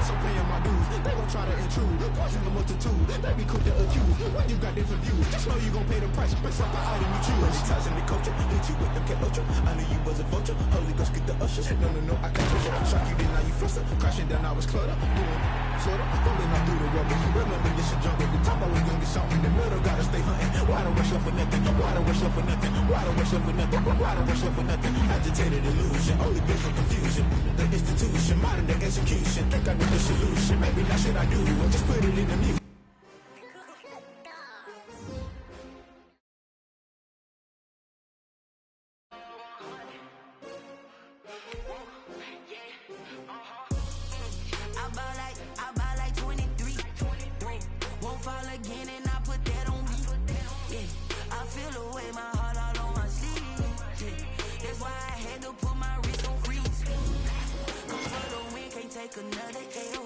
so paying my dues. They gon' try to intrude, poison the multitude. They be quick to accuse when you got different views. Just know you gon' pay the price based off the item you choose. Many times in the culture, hit you with them cat ultra. I knew you was a vulture. Holy Ghost get the usher. No, I can't touch you. Shock you, then now you fluster. Crashing down, I was clutter. Doing Florida, falling out through the rubber. Remember this a jungle. The top I was young and something in the middle. Gotta stay hunting. Why don't rush up for nothing? Why don't rush up for nothing? Why don't rush up for nothing? Why don't rush up for nothing? Agitated illusion, only been for confusion. The institution, modern day execution. Think I know the solution. Maybe not should I do? Or just put it in the music. I buy like 23. Won't fall again and I put that on me. Yeah, I feel the way, my heart all on my sleeve. Yeah, that's why I had to put my wrist on freeze. For the win, can't take another L.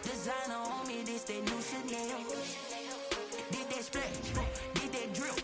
Designer on me, this that new Chanel. Did that splash, did that drill.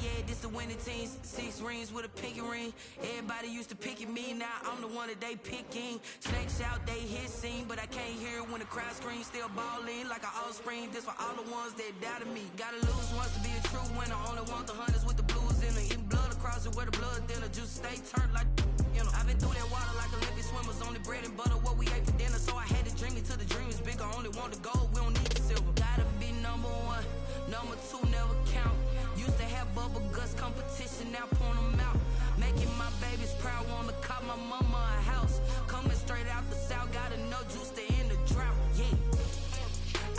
Yeah, this the winning teams. 6 rings with a pinky ring. Everybody used to pick at me, now I'm the one that they picking. Snakes out, they hit scene, but I can't hear it when the crowd screams. Still balling like an offspring. This for all the ones that doubted me. Gotta lose once to be a true winner. Only want the hunters with the blues in it. Eating blood across it where the blood thinner. Juice stay turned like, you know. I've been through that water like Olympic swimmers. Only bread and butter, what we ate for dinner. So I had to dream it till the dream is bigger. Only want the gold, we don't need the silver. Gotta be number 1, number 2 never count. Used to have bubble guts competition, now point them out. Making my babies proud, wanna cop my mama a house. Coming straight out the south, gotta know juice to end the drought. Yeah,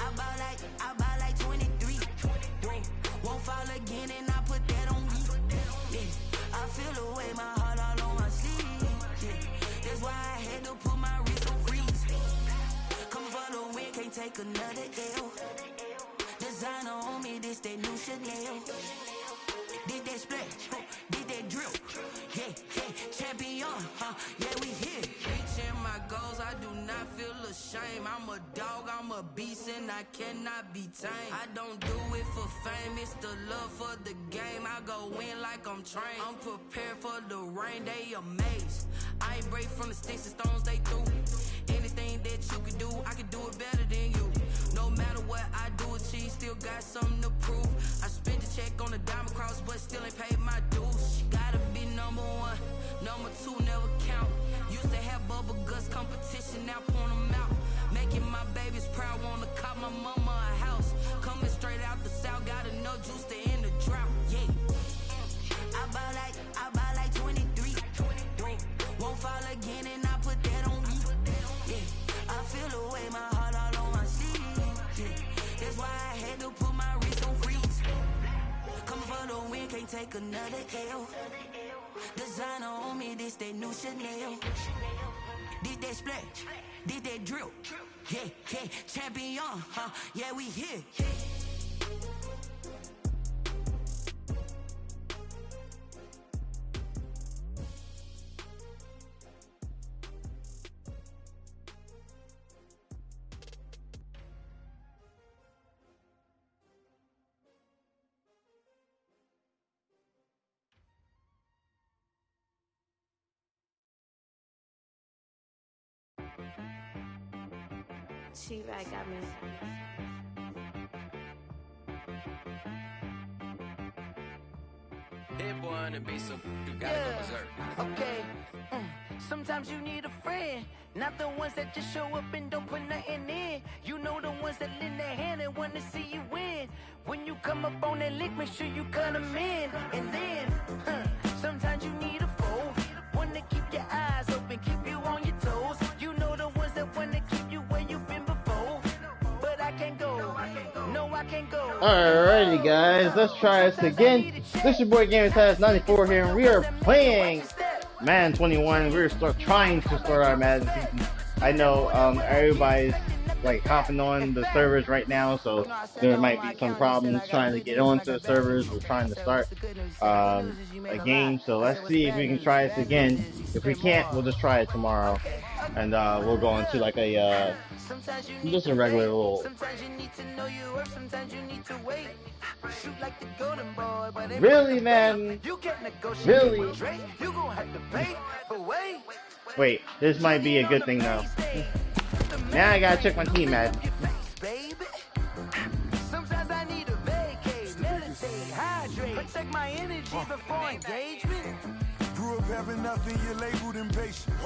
I buy like 23. Won't fall again and I put that on me. Yeah, I feel the way, my heart all on my sleeve. Yeah, that's why I had to put my wrist on freeze. Coming for the win, can't take another L. Designer on me, this that new Chanel. Did that splash, did that drill. Yeah, champion, yeah, we here. Reaching my goals, I do not feel ashamed. I'm a dog, I'm a beast, and I cannot be tamed. I don't do it for fame, it's the love for the game. I go in like I'm trained. I'm prepared for the rain, they amazed. I ain't break from the sticks and stones they threw. Anything that you can do, I can do it better than you. No matter what I do, achieve, still got something to prove. I spent the check on the diamond cross, but still ain't paid my dues. Gotta be number 1, number 2 never count. Used to have bubble guts competition, now point them out. Making my babies proud, wanna cop my mama a house. Coming straight out the south, gotta know juice to end the drought. Yeah, I buy like 23. Won't fall again and I put that on me. Yeah, I feel the way, my heart all on my sleeve. Yeah, that's why I had to put my wrist on freeze. Coming for the win, can't take another L. Designer on me, this that new Chanel. Did that splash, did that drill. Yeah, champion, yeah, we here. She-Rag got me. That boy on the beat, so you gotta go berserk. Okay. Sometimes you need a friend, not the ones that just show up and don't put nothing in. You know the ones that lend their hand and want to see you win. When you come up on that lick, make sure you cut them in. And then, sometimes you need a foe, one to keep your eyes open, keep you on your toes. You know the ones that want to keep you where you've been before. But I can't go, no I can't go. Alrighty guys, let's try this again. This is your boy GamerTaz94 here, and we are playing Madden 21. We're trying to start our Madden season. I know everybody's like hopping on the servers right now, so there might be some problems trying to get onto the servers. We're trying to start a game, so let's see if we can try this again. If we can't, we'll just try it tomorrow, and we'll go into like a just a regular little. Really, man? Really? Wait, this might be a good thing though. Now I gotta check my team, Madden. Sometimes I need a vacate, meditate, hydrate, protect my energy before engagement. Grew up having nothing, you're labeled impatient.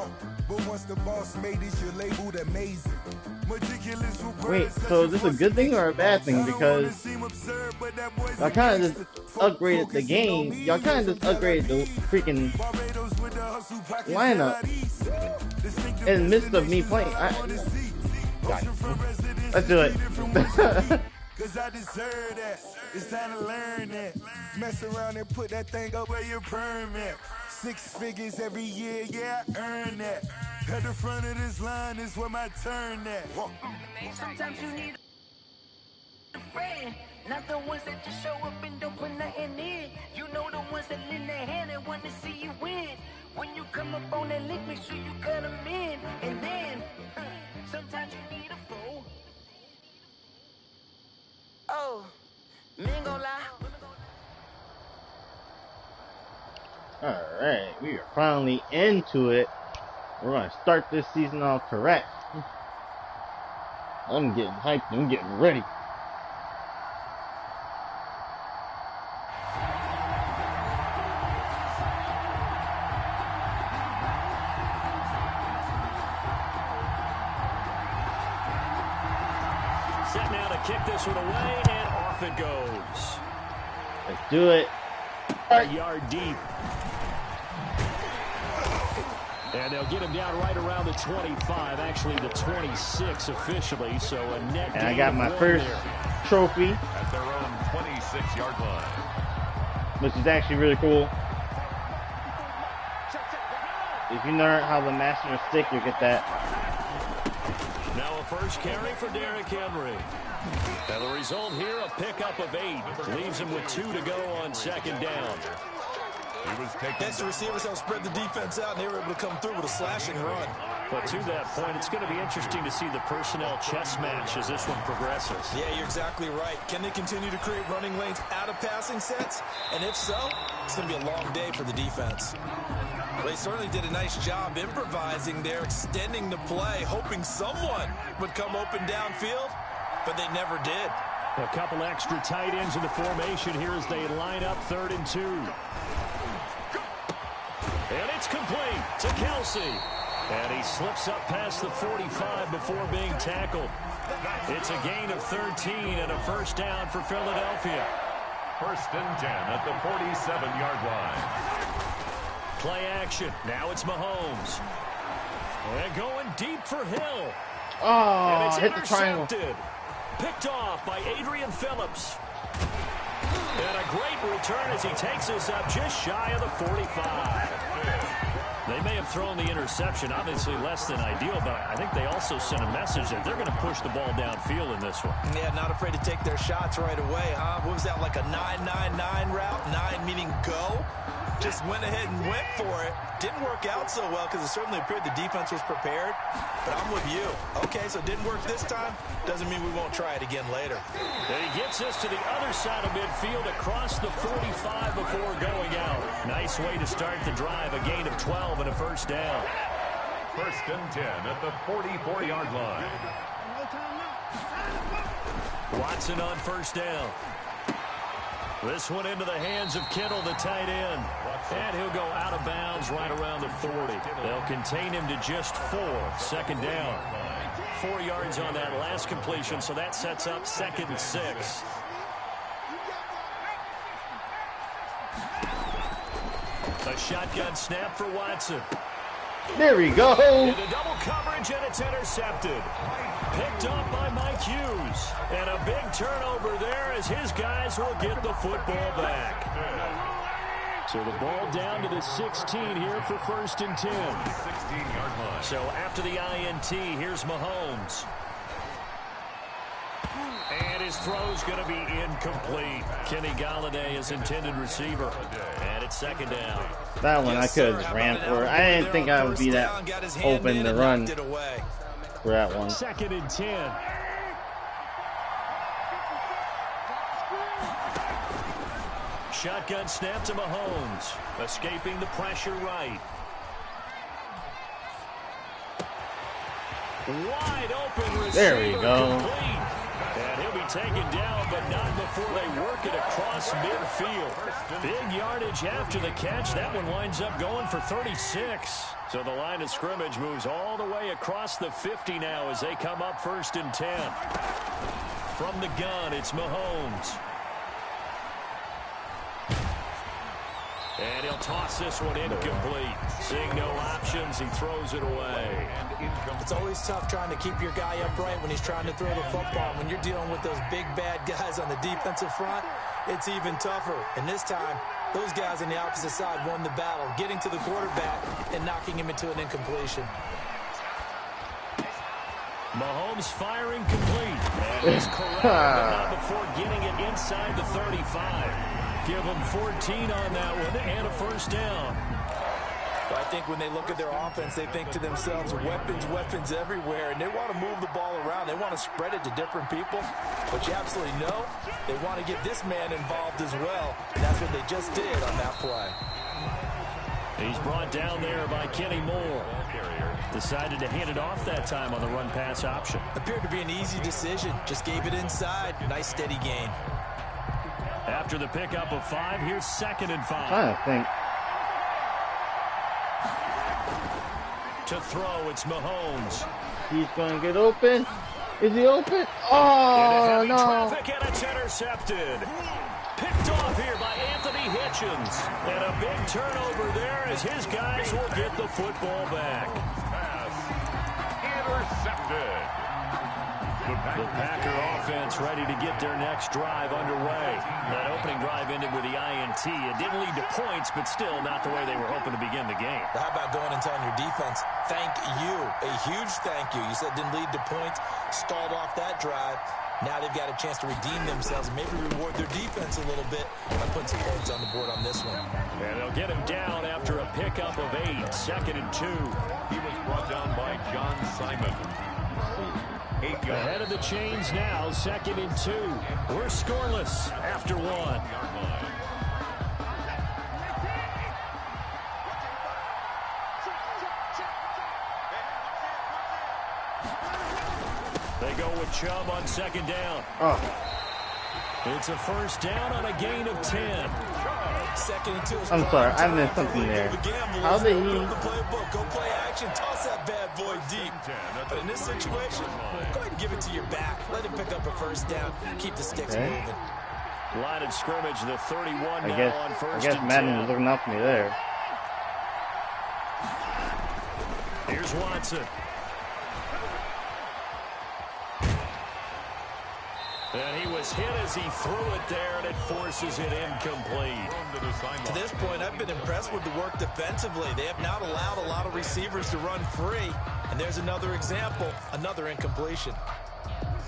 But once the boss made it, you're labeled amazing. Meticulous with Wait, words, so is this a good thing or a bad thing? Because y'all kind of just upgraded the game. Y'all kind of just upgraded the freaking lineup in the midst of me playing. God. Let's do it. Cause I deserve that. It's time to learn that. Mess around and put that thing up where your permit. 6 figures every year, yeah, I earn that. At the front of this line is where my turn at. Sometimes you need a friend, not the ones that just show up and don't put nothing in. You know the ones that lend their hand and want to see you win. When you come up on that lick, make sure you cut them in. And then, sometimes you need a fool. Oh, men gon' lie. Alright, we are finally into it. We're gonna start this season off correct. I'm getting hyped, I'm getting ready. Set now to kick this one away, and off it goes. Let's do it. A yard deep. And they'll get him down right around the 25, actually the 26 officially, so a net And I got my first trophy. At their own 26-yard line. Which is actually really cool. If you learn how to master a stick, you'll get that. Now a first carry for Derrick Henry. And the result here, a pickup of 8. Leaves him with 2 to go on second down. Against the receivers, they'll spread the defense out, and they were able to come through with a slashing run. But to that point, it's going to be interesting to see the personnel chess match as this one progresses. Yeah, you're exactly right. Can they continue to create running lanes out of passing sets? And if so, it's going to be a long day for the defense. Well, they certainly did a nice job improvising there, extending the play, hoping someone would come open downfield, but they never did. A couple extra tight ends in the formation here as they line up 3rd and 2. And it's complete to Kelsey. And he slips up past the 45 before being tackled. It's a gain of 13 and a first down for Philadelphia. 1st and 10 at the 47-yard line. Play action. Now it's Mahomes. And going deep for Hill. Oh, And it's hit the triangle. intercepted. Picked off by Adrian Phillips. And a great return as he takes us up just shy of the 45. They may have thrown the interception, obviously less than ideal, but I think they also sent a message that they're going to push the ball downfield in this one. Yeah, not afraid to take their shots right away, huh? What was that, like a 9-9-9 route? 9 meaning go? Just went ahead and went for it. Didn't work out so well because it certainly appeared the defense was prepared. But I'm with you. Okay, so it didn't work this time. Doesn't mean we won't try it again later. And he gets us to the other side of midfield across the 45 before going out. Nice way to start the drive. A gain of 12 and a first down. 1st and 10 at the 44-yard line. Watson on first down. This one into the hands of Kittle, the tight end. And he'll go out of bounds right around the 40. They'll contain him to just 4. 2nd down. 4 yards on that last completion, so that sets up 2nd and 6. A shotgun snap for Watson. There we go. Into double coverage, and it's intercepted. Picked up by Mike Hughes. And a big turnover there as his guys will get the football back. So the ball down to the 16 here for 1st and 10. 16-yard line. So after the INT, here's Mahomes. And his throw's going to be incomplete. Kenny Galladay is intended receiver. And it's 2nd down. That one I could have just ran for it. I didn't think I would be that open to run for that one. 2nd and 10. Shotgun snap to Mahomes. Escaping the pressure right. Wide open receiver. There we go. Complete. And he'll be taken down, but not before they work it across midfield. Big yardage after the catch. That one winds up going for 36. So the line of scrimmage moves all the way across the 50 now as they come up 1st and 10. From the gun, it's Mahomes. And he'll toss this one incomplete. Seeing no options, he throws it away. It's always tough trying to keep your guy upright when he's trying to throw the football. When you're dealing with those big, bad guys on the defensive front, it's even tougher. And this time, those guys on the opposite side won the battle, getting to the quarterback and knocking him into an incompletion. Mahomes firing complete. And he's correct, but not before getting it inside the 35. Give them 14 on that one and a 1st down. Well, I think when they look at their offense, they think to themselves, weapons, weapons everywhere, and they want to move the ball around. They want to spread it to different people. But you absolutely know they want to get this man involved as well, and that's what they just did on that play. He's brought down there by Kenny Moore. Decided to hand it off that time on the run-pass option. Appeared to be an easy decision. Just gave it inside. Nice, steady gain. After the pickup of 5, here's 2nd and 5. I think. To throw, it's Mahomes. He's going to get open. Is he open? Oh, no. Traffic, and it's intercepted. Picked off here by Anthony Hitchens. And a big turnover there as his guys will get the football back. Pass intercepted. The Packer offense ready to get their next drive underway. That opening drive ended with the INT. It didn't lead to points, but still not the way they were hoping to begin the game. How about going and telling your defense, thank you, a huge thank you. You said didn't lead to points, stalled off that drive. Now they've got a chance to redeem themselves and maybe reward their defense a little bit by putting some points on the board on this one. And they'll get him down after a pickup of 8, 2nd and 2. He was brought down by John Simon. 8 yards. Ahead of the chains now, 2nd and 2. We're scoreless after 1. They go with Chubb on 2nd down. It's a 1st down on a gain of 10. 2nd and 2. I'm sorry, I missed something there. How did he? The playbook, go play action, toss that bad boy deep. But in this situation, go ahead and give it to your back. Let him pick up a 1st down. Keep the sticks moving. Line of scrimmage, the 31 I now guess, on 1st I guess and Madden 10. was looking out for me there. Here's Watson. And he was hit as he threw it there, and it forces it incomplete. To this point, I've been impressed with the work defensively. They have not allowed a lot of receivers to run free. And there's another example, another incompletion.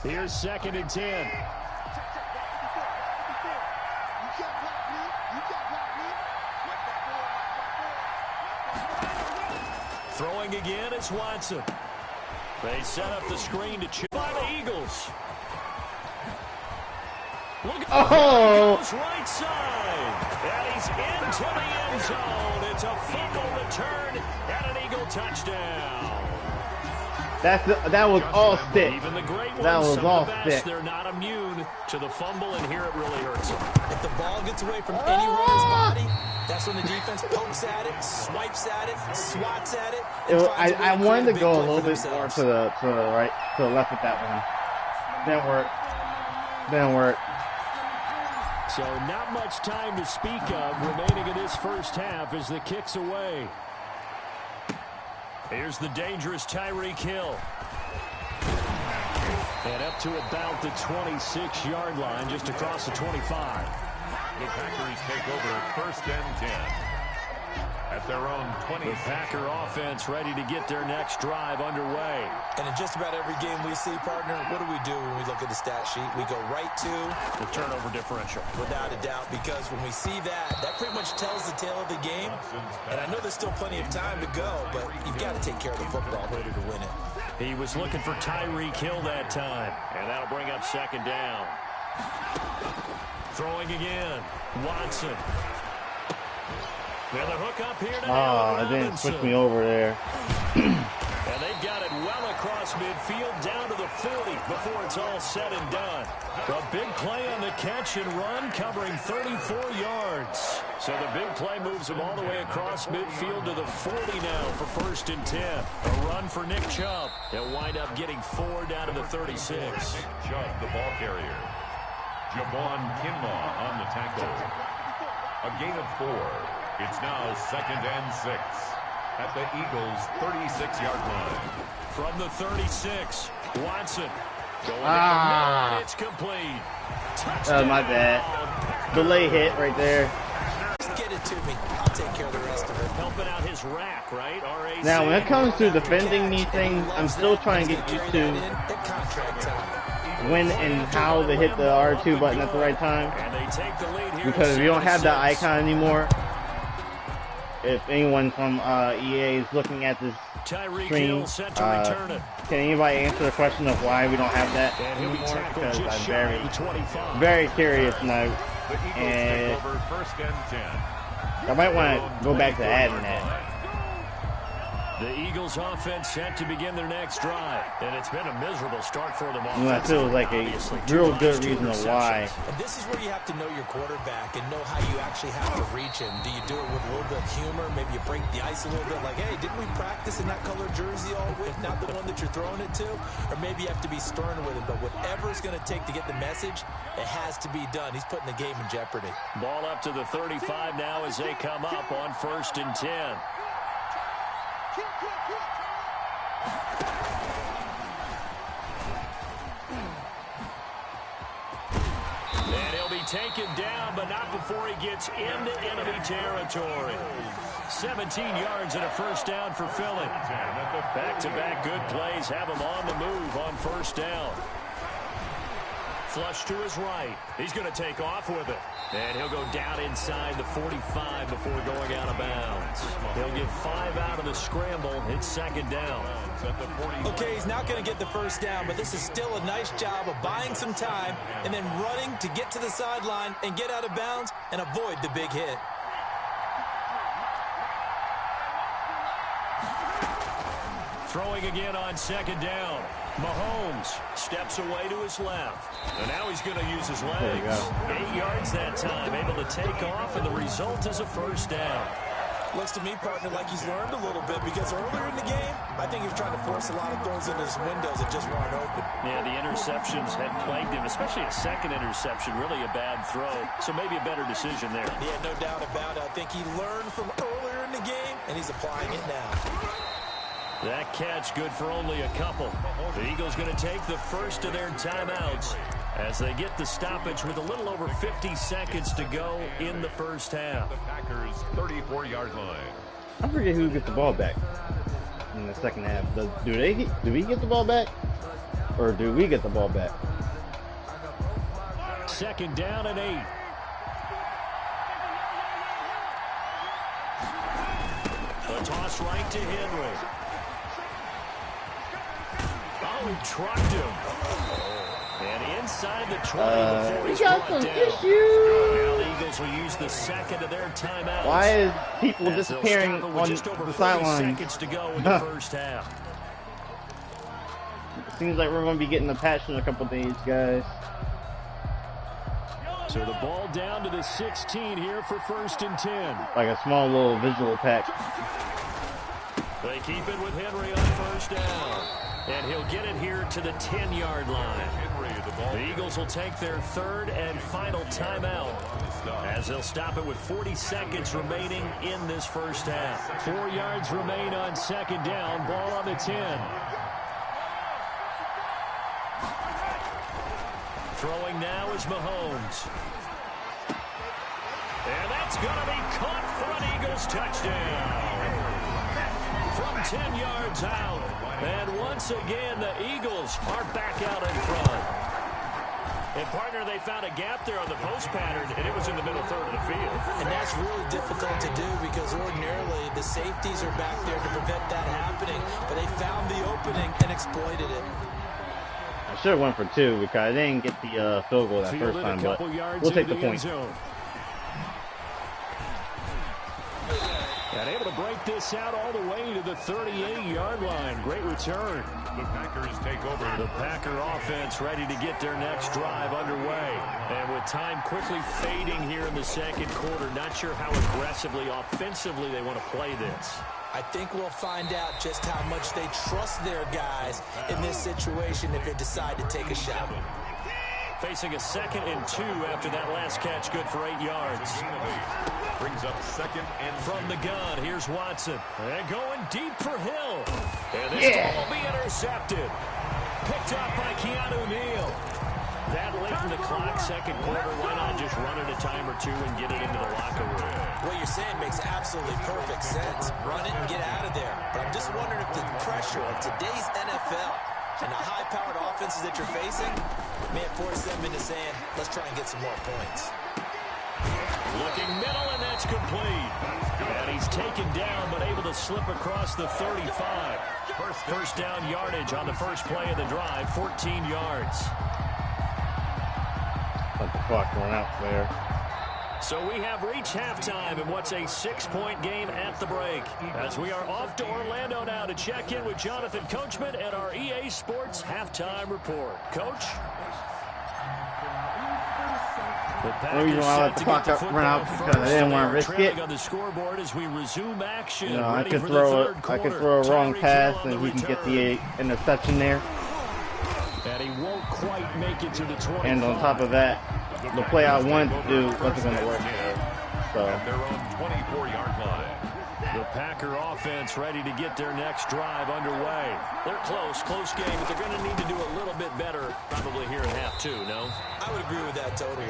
Here's 2nd and 10. Throwing again, it's Watson. They set up the screen to chip by the Eagles. Look at right side. And he's into the end zone. It's a fumble return and an Eagle touchdown. That was all stick. Even the great ones, that was all stick. They're not immune to the fumble, and here it really hurts them. If the ball gets away from any runner's body, that's when the defense pokes at it, swipes at it, swats at it. I wanted to go a little bit more to the right, to the left with that one. Didn't work. Didn't work. So not much time to speak of remaining in this 1st half as the kick's away. Here's the dangerous Tyreek Hill. And up to about the 26-yard line, just across the 25. The Packers take over 1st and 10. At their own 20. The Packer offense ready to get their next drive underway. And in just about every game we see, partner, what do we do when we look at the stat sheet? We go right to the turnover differential. Without a doubt, because when we see that pretty much tells the tale of the game. And I know there's still plenty of time to go, but you've got to take care of the football in order to win it. He was looking for Tyreek Hill that time, and that'll bring up 2nd down. Throwing again, Watson. And the hook up here to it didn't switch me over there. And they've got it well across across midfield down to the 40 before it's all said and done. A big play on the catch and run, covering 34 yards. So the big play moves him all the way across midfield to the 40 now for 1st and 10. A run for Nick Chubb. He'll wind up getting 4 down to the 36. Chubb, the ball carrier. Javon Kinlaw on the tackle. A gain of 4. It's now 2nd and 6 at the Eagles' 36-yard line. From the 36, Watson going down the middle, it's complete. That was my bad. Delay hit right there. Just get it to me. I'll take care of the rest of it. Helping out his rack, right? RAC. Now, when it comes to defending these things, I'm still trying to get used to when and how to hit the R2 button at the right time. And they take the lead here because we don't have that icon anymore. If anyone from EA is looking at this stream, can anybody answer the question of why we don't have that anymore? Because I'm very curious now, and I might want to go back to adding that. The Eagles offense set to begin their next drive, and it's been a miserable start for them. That feels like a real good reason of why. And this is where you have to know your quarterback and know how you actually have to reach him. Do you do it with a little bit of humor? Maybe you break the ice a little bit, like, hey, didn't we practice in that color jersey all week? Not the one that you're throwing it to? Or maybe you have to be stern with him. But whatever it's going to take to get the message, it has to be done. He's putting the game in jeopardy. Ball up to the 35 now as they come up on 1st and 10. And he'll be taken down, but not before he gets into enemy territory. 17 yards and a 1st down for Philly. Back-to-back good plays have him on the move on 1st down. Flush to his right. He's going to take off with it. And he'll go down inside the 45 before going out of bounds. He'll get 5 out of the scramble. It's 2nd down. Okay, he's not going to get the 1st down, but this is still a nice job of buying some time and then running to get to the sideline and get out of bounds and avoid the big hit. Throwing again on 2nd down. Mahomes steps away to his left. And now he's going to use his legs. 8 yards that time, able to take off, and the result is a 1st down. Looks to me, partner, like he's learned a little bit because earlier in the game, I think he was trying to force a lot of throws into his windows that just weren't open. Yeah, the interceptions had plagued him, especially a 2nd interception, really a bad throw. So maybe a better decision there. Yeah, no doubt about it. I think he learned from earlier in the game, and he's applying it now. That catch good for only a couple. The Eagles going to take the first of their timeouts as they get the stoppage with a little over 50 seconds to go in the 1st half. The Packers' 34-yard line. I forget who gets the ball back in the 2nd half. Do we get the ball back? Or do we get the ball back? 2nd down and 8. A toss right to Henry. Oh, he trucked him. And inside the 20 before he's got some down. issues. Now the Eagles will use the 2nd of their timeouts. Why is people disappearing on the sideline? Seconds to go in the 1st half. It seems like we're going to be getting a patch in a couple days, guys. So the ball down to the 16 here for 1st and 10. Like a small little visual pack. They keep it with Henry on 1st down. And he'll get it here to the 10-yard line. The Eagles will take their 3rd and final timeout as they'll stop it with 40 seconds remaining in this 1st half. 4 yards remain on 2nd down. Ball on the 10. Throwing now is Mahomes. And that's going to be caught for an Eagles touchdown. From 10 yards out. And once again, the Eagles are back out in front. And, partner, they found a gap there on the post pattern, and it was in the middle 3rd of the field. And that's really difficult to do because ordinarily the safeties are back there to prevent that happening. But they found the opening and exploited it. I should have went for 2 because I didn't get the field goal that first time, but we'll take the point. And able to break this out all the way to the 38-yard line. Great return. The Packers take over. The Packer offense ready to get their next drive underway. And with time quickly fading here in the second quarter, not sure how aggressively, offensively they want to play this. I think we'll find out just how much they trust their guys in this situation if they decide to take a shot. Facing a 2nd and 2 after that last catch, good for 8 yards. Brings up 2nd and from the gun. Here's Watson. And going deep for Hill. And this ball will be intercepted. Picked up by Keanu Neal. That late in the clock, second quarter. Why not just run it a time or two and get it into the locker room? What you're saying makes absolutely perfect sense. Run it and get out of there. But I'm just wondering if the pressure of today's NFL and the high-powered offenses that you're facing may force them into saying, let's try and get some more points. Looking middle, and that's complete. And he's taken down, but able to slip across the 35. First down yardage on the first play of the drive, 14 yards. Let the clock run out there. So we have reached halftime in what's a 6-point game at the break. As we are off to Orlando now to check in with Jonathan Coachman and our EA Sports halftime report. Coach? The reason why I let the clock run out because I didn't want to risk it. On the scoreboard as we resume action. You know, I could throw a wrong pass and he can get the interception there. And he won't quite make it to the 25. And on top of that, the play I wanted to do wasn't going to work. So at their own 24-yard line. The Packer offense ready to get their next drive underway. They're close game, but they're going to need to do a little bit better probably here in half two, no? I would agree with that totally.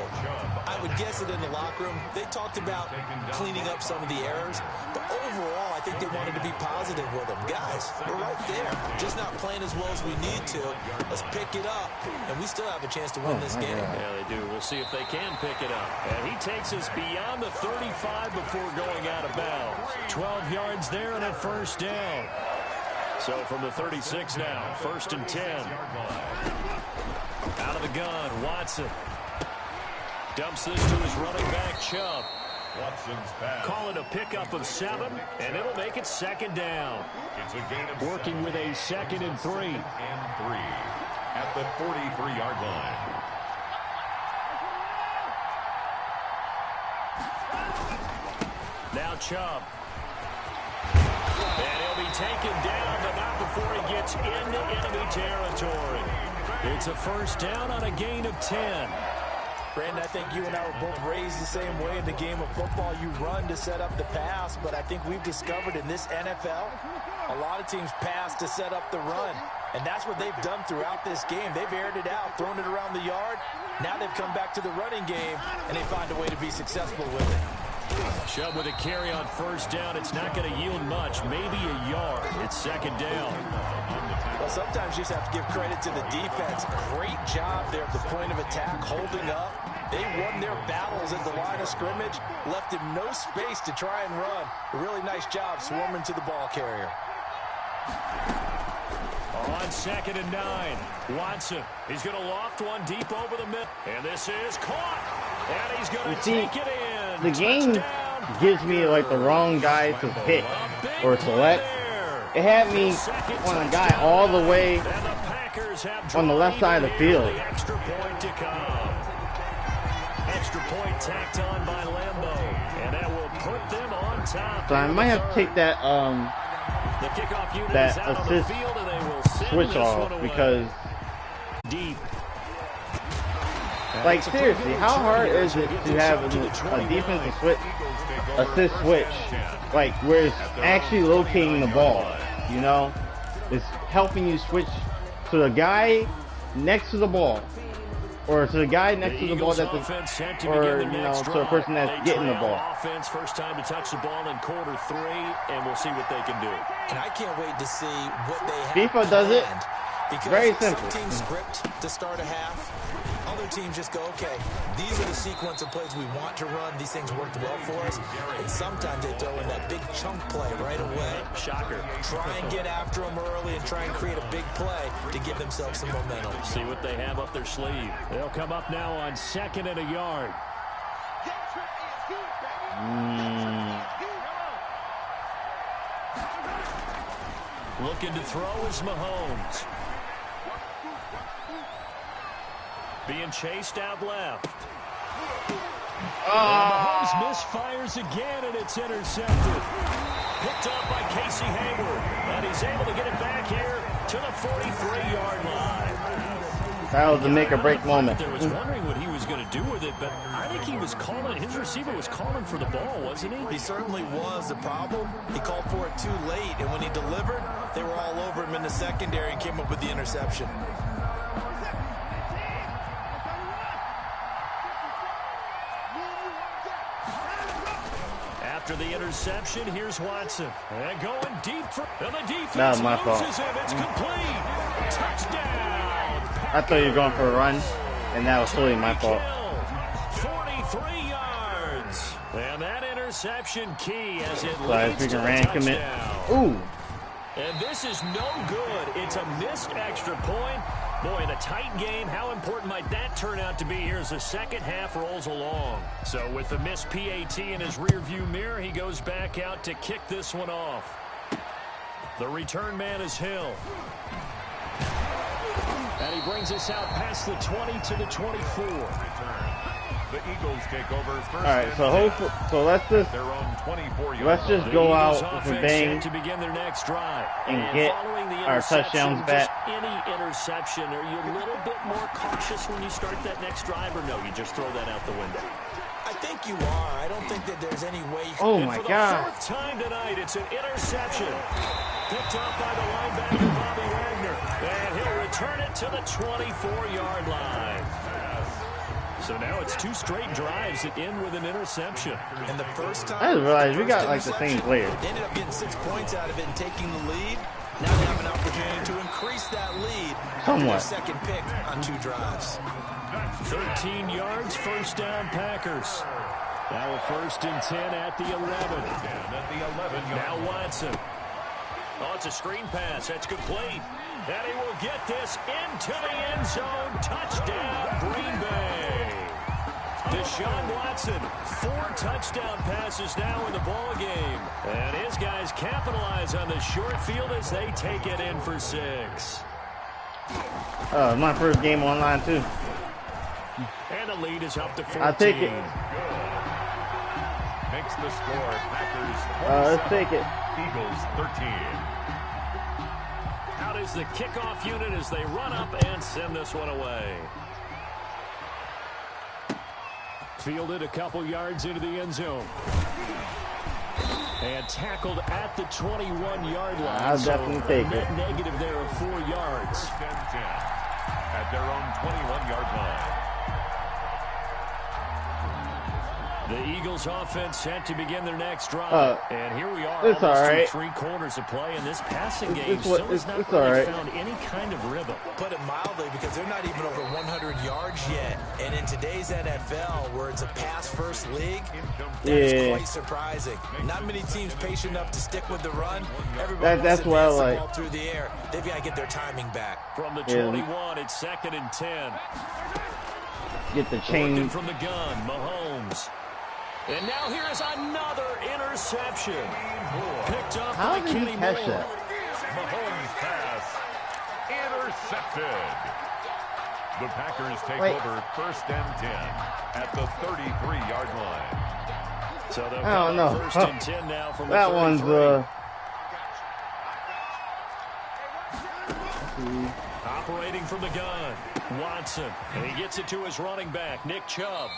I would guess it in the locker room. They talked about cleaning up some of the errors, but overall, I think they wanted to be positive with them. Guys, we're right there. Just not playing as well as we need to. Let's pick it up, and we still have a chance to win this game. Yeah, they do. We'll see if they can pick it up. And he takes us beyond the 35 before going out of bounds. 12 yards there and a first down. So from the 36 now, 1st and 10. Out of the gun, Watson. Dumps this to his running back, Chubb. Watson's pass. Call it a pickup of 7, and it'll make it 2nd down. It's a gain of working 7. with a 2nd and 3. 2nd and 3 at the 43-yard line. Now Chubb. And he'll be taken down, but not before he gets into enemy territory. It's a first down on a gain of 10. Brandon, I think you and I were both raised the same way in the game of football. You run to set up the pass, but I think we've discovered in this NFL, a lot of teams pass to set up the run. And that's what they've done throughout this game. They've aired it out, thrown it around the yard. Now they've come back to the running game, and they find a way to be successful with it. Chubb with a carry on first down. It's not going to yield much, maybe a yard. It's 2nd down. Well, sometimes you just have to give credit to the defense. Great job there at the point of attack, holding up. They won their battles at the line of scrimmage, left him no space to try and run. A really nice job swarming to the ball carrier. On 2nd and 9, Watson. He's going to loft one deep over the middle. And this is caught. And he's going to take it in. The game gives me like the wrong guy to pick or select. It had me on a guy all the way on the left side of the field. Extra point to come. Extra point tacked on by Lambeau. And that will put them on top. So I might have to take that the kickoff unit that is out on the assist field, and they will send switch off because deep. Like seriously, how hard is it to have a defensive switch, assist switch, like where it's actually locating the ball? You know, it's helping you switch to the guy next to the ball, or to the guy next to the ball that or you know, to the person that's getting the ball. Offense, first time to touch the ball in quarter 3, and we'll see what they can do. And I can't wait to see what they have. FIFA does it. Because very simple. Some teams script to start a half. Other teams just go, okay, these are the sequence of plays we want to run. These things worked well for us. And sometimes they throw in that big chunk play right away. Shocker. Try and get after them early and try and create a big play to give themselves some momentum. See what they have up their sleeve. They'll come up now on 2nd and a yard. Looking to throw is Mahomes. Being chased out left. Mahomes misfires again, and it's intercepted. Picked up by Casey Hayward, and he's able to get it back here to the 43-yard line. That was a make-or-break moment. I was wondering what he was going to do with it, but I think he was calling. His receiver was calling for the ball, wasn't he? He certainly was. The problem, he called for it too late, and when he delivered, they were all over him in the secondary and came up with the interception. After the interception, here's Watson. And going deep for the defense. That was my fault. It's complete. Touchdown. I thought you were going for a run, and that was totally my fault. 43 yards. And that interception key as it leads to the touchdown. commit. Ooh. And this is no good. It's a missed extra point. Boy, in a tight game, how important might that turn out to be here as the second half rolls along? So with the missed PAT in his rearview mirror, he goes back out to kick this one off. The return man is Hill. And he brings us out past the 20 to the 24. The Eagles take over first. All right, so let's just go out with a bang to begin their next drive and get our touchdowns back. Any interception, are you a little bit more cautious when you start that next drive, or no, you just throw that out the window? I think you are. I don't think that there's any way. Oh my God! For the fourth time tonight, it's an interception picked up by the linebacker Bobby Wagner, and he'll return it to the 24-yard line. So now it's two straight drives that end with an interception. And the first time, I didn't realize we got like the same player. They ended up getting 6 points out of it and taking the lead. Now they have an opportunity to increase that lead. Somewhat. Their second pick on 2 drives. 13 yards, first down, Packers. Now a 1st and 10 at the 11. Now Watson. Oh, it's a screen pass. That's complete. And he will get this into the end zone. Touchdown, Green Bay. Deshaun Watson, 4 touchdown passes now in the ball game. And his guys capitalize on the short field as they take it in for 6. My first game online too. And the lead is up to 14. I'll take it. Makes the score Packers 27, let's take it. Eagles 13. Out is the kickoff unit as they run up and send this one away. Fielded a couple yards into the end zone. And tackled at the 21-yard line. I'll definitely take it. Negative there of 4 yards. 10 at their own 21-yard line. The Eagles offense set to begin their next drive. And here we are, it's almost all right. 3 quarters of play, and this passing game it's still has not it's really all right. found any kind of rhythm. Put it mildly, because they're not even over 100 yards yet. And in today's NFL, where it's a pass-first league, that is quite surprising. Not many teams patient enough to stick with the run. Everybody that's what I wants to like. advance the ball through the air. They've got to get their timing back. From the 21, it's 2nd and 10. Get the chain. Working from the gun, Mahomes. And now here is another interception. Picked up How by did he Kenny catch Moore. that? Mahomes pass intercepted. The Packers take over 1st and 10 at the 33-yard line. So they'll I don't know. 1st and 10 now from the That 33. one's Operating from the gun, Watson. And he gets it to his running back, Nick Chubb.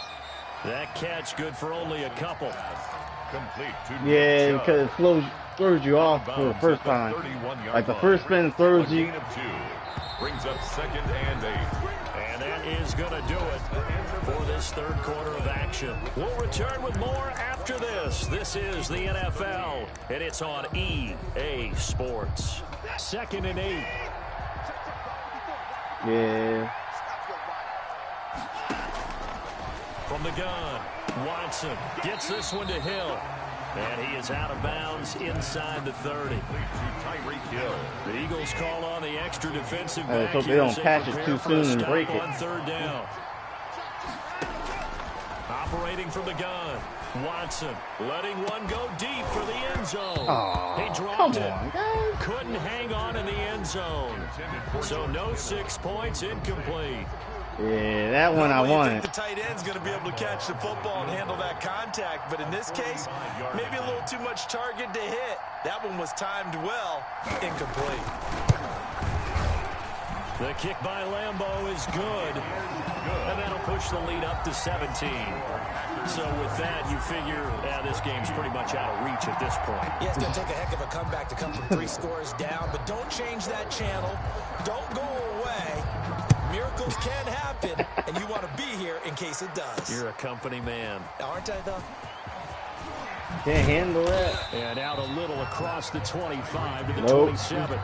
That catch good for only a couple. Complete to yeah, because it throws you off for the first time. Like the first spin throws you. Brings up 2nd and 8. And that is going to do it for this 3rd quarter of action. We'll return with more after this. This is the NFL, and it's on EA Sports. 2nd and 8. Yeah. From the gun, Watson gets this one to Hill. And he is out of bounds inside the 30. The Eagles call on the extra defensive back. I hope they don't catch it too soon and break it. On 3rd down. Operating from the gun, Watson letting one go deep for the end zone. Oh, He dropped come it. on, guys. Couldn't hang on in the end zone. So no 6 points, incomplete. Yeah, that one I wanted. The tight end's going to be able to catch the football and handle that contact, but in this case, maybe a little too much target to hit. That one was timed well, incomplete. The kick by Lambeau is good, and that'll push the lead up to 17. So with that, you figure this game's pretty much out of reach at this point. Yeah, it's going to take a heck of a comeback to come from 3 scores down, but don't change that channel. Don't go away. Miracles can happen, and you want to be here in case it does. You're a company man. Aren't I, though? Can't handle that. And out a little across the 25 to the Nope. 27.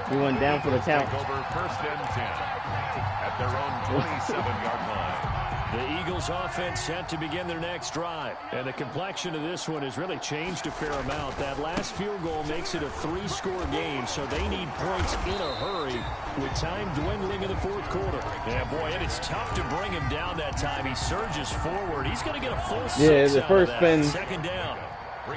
He went down for the count. Take over 1st and 10 at their own 27-yard line. The Eagles offense set to begin their next drive. And the complexion of this one has really changed a fair amount. That last field goal makes it a 3-score game, so they need points in a hurry with time dwindling in the 4th quarter. Yeah, boy, it is tough to bring him down that time. He surges forward. He's going to get a full 6 the out first of that. spin. 2nd down.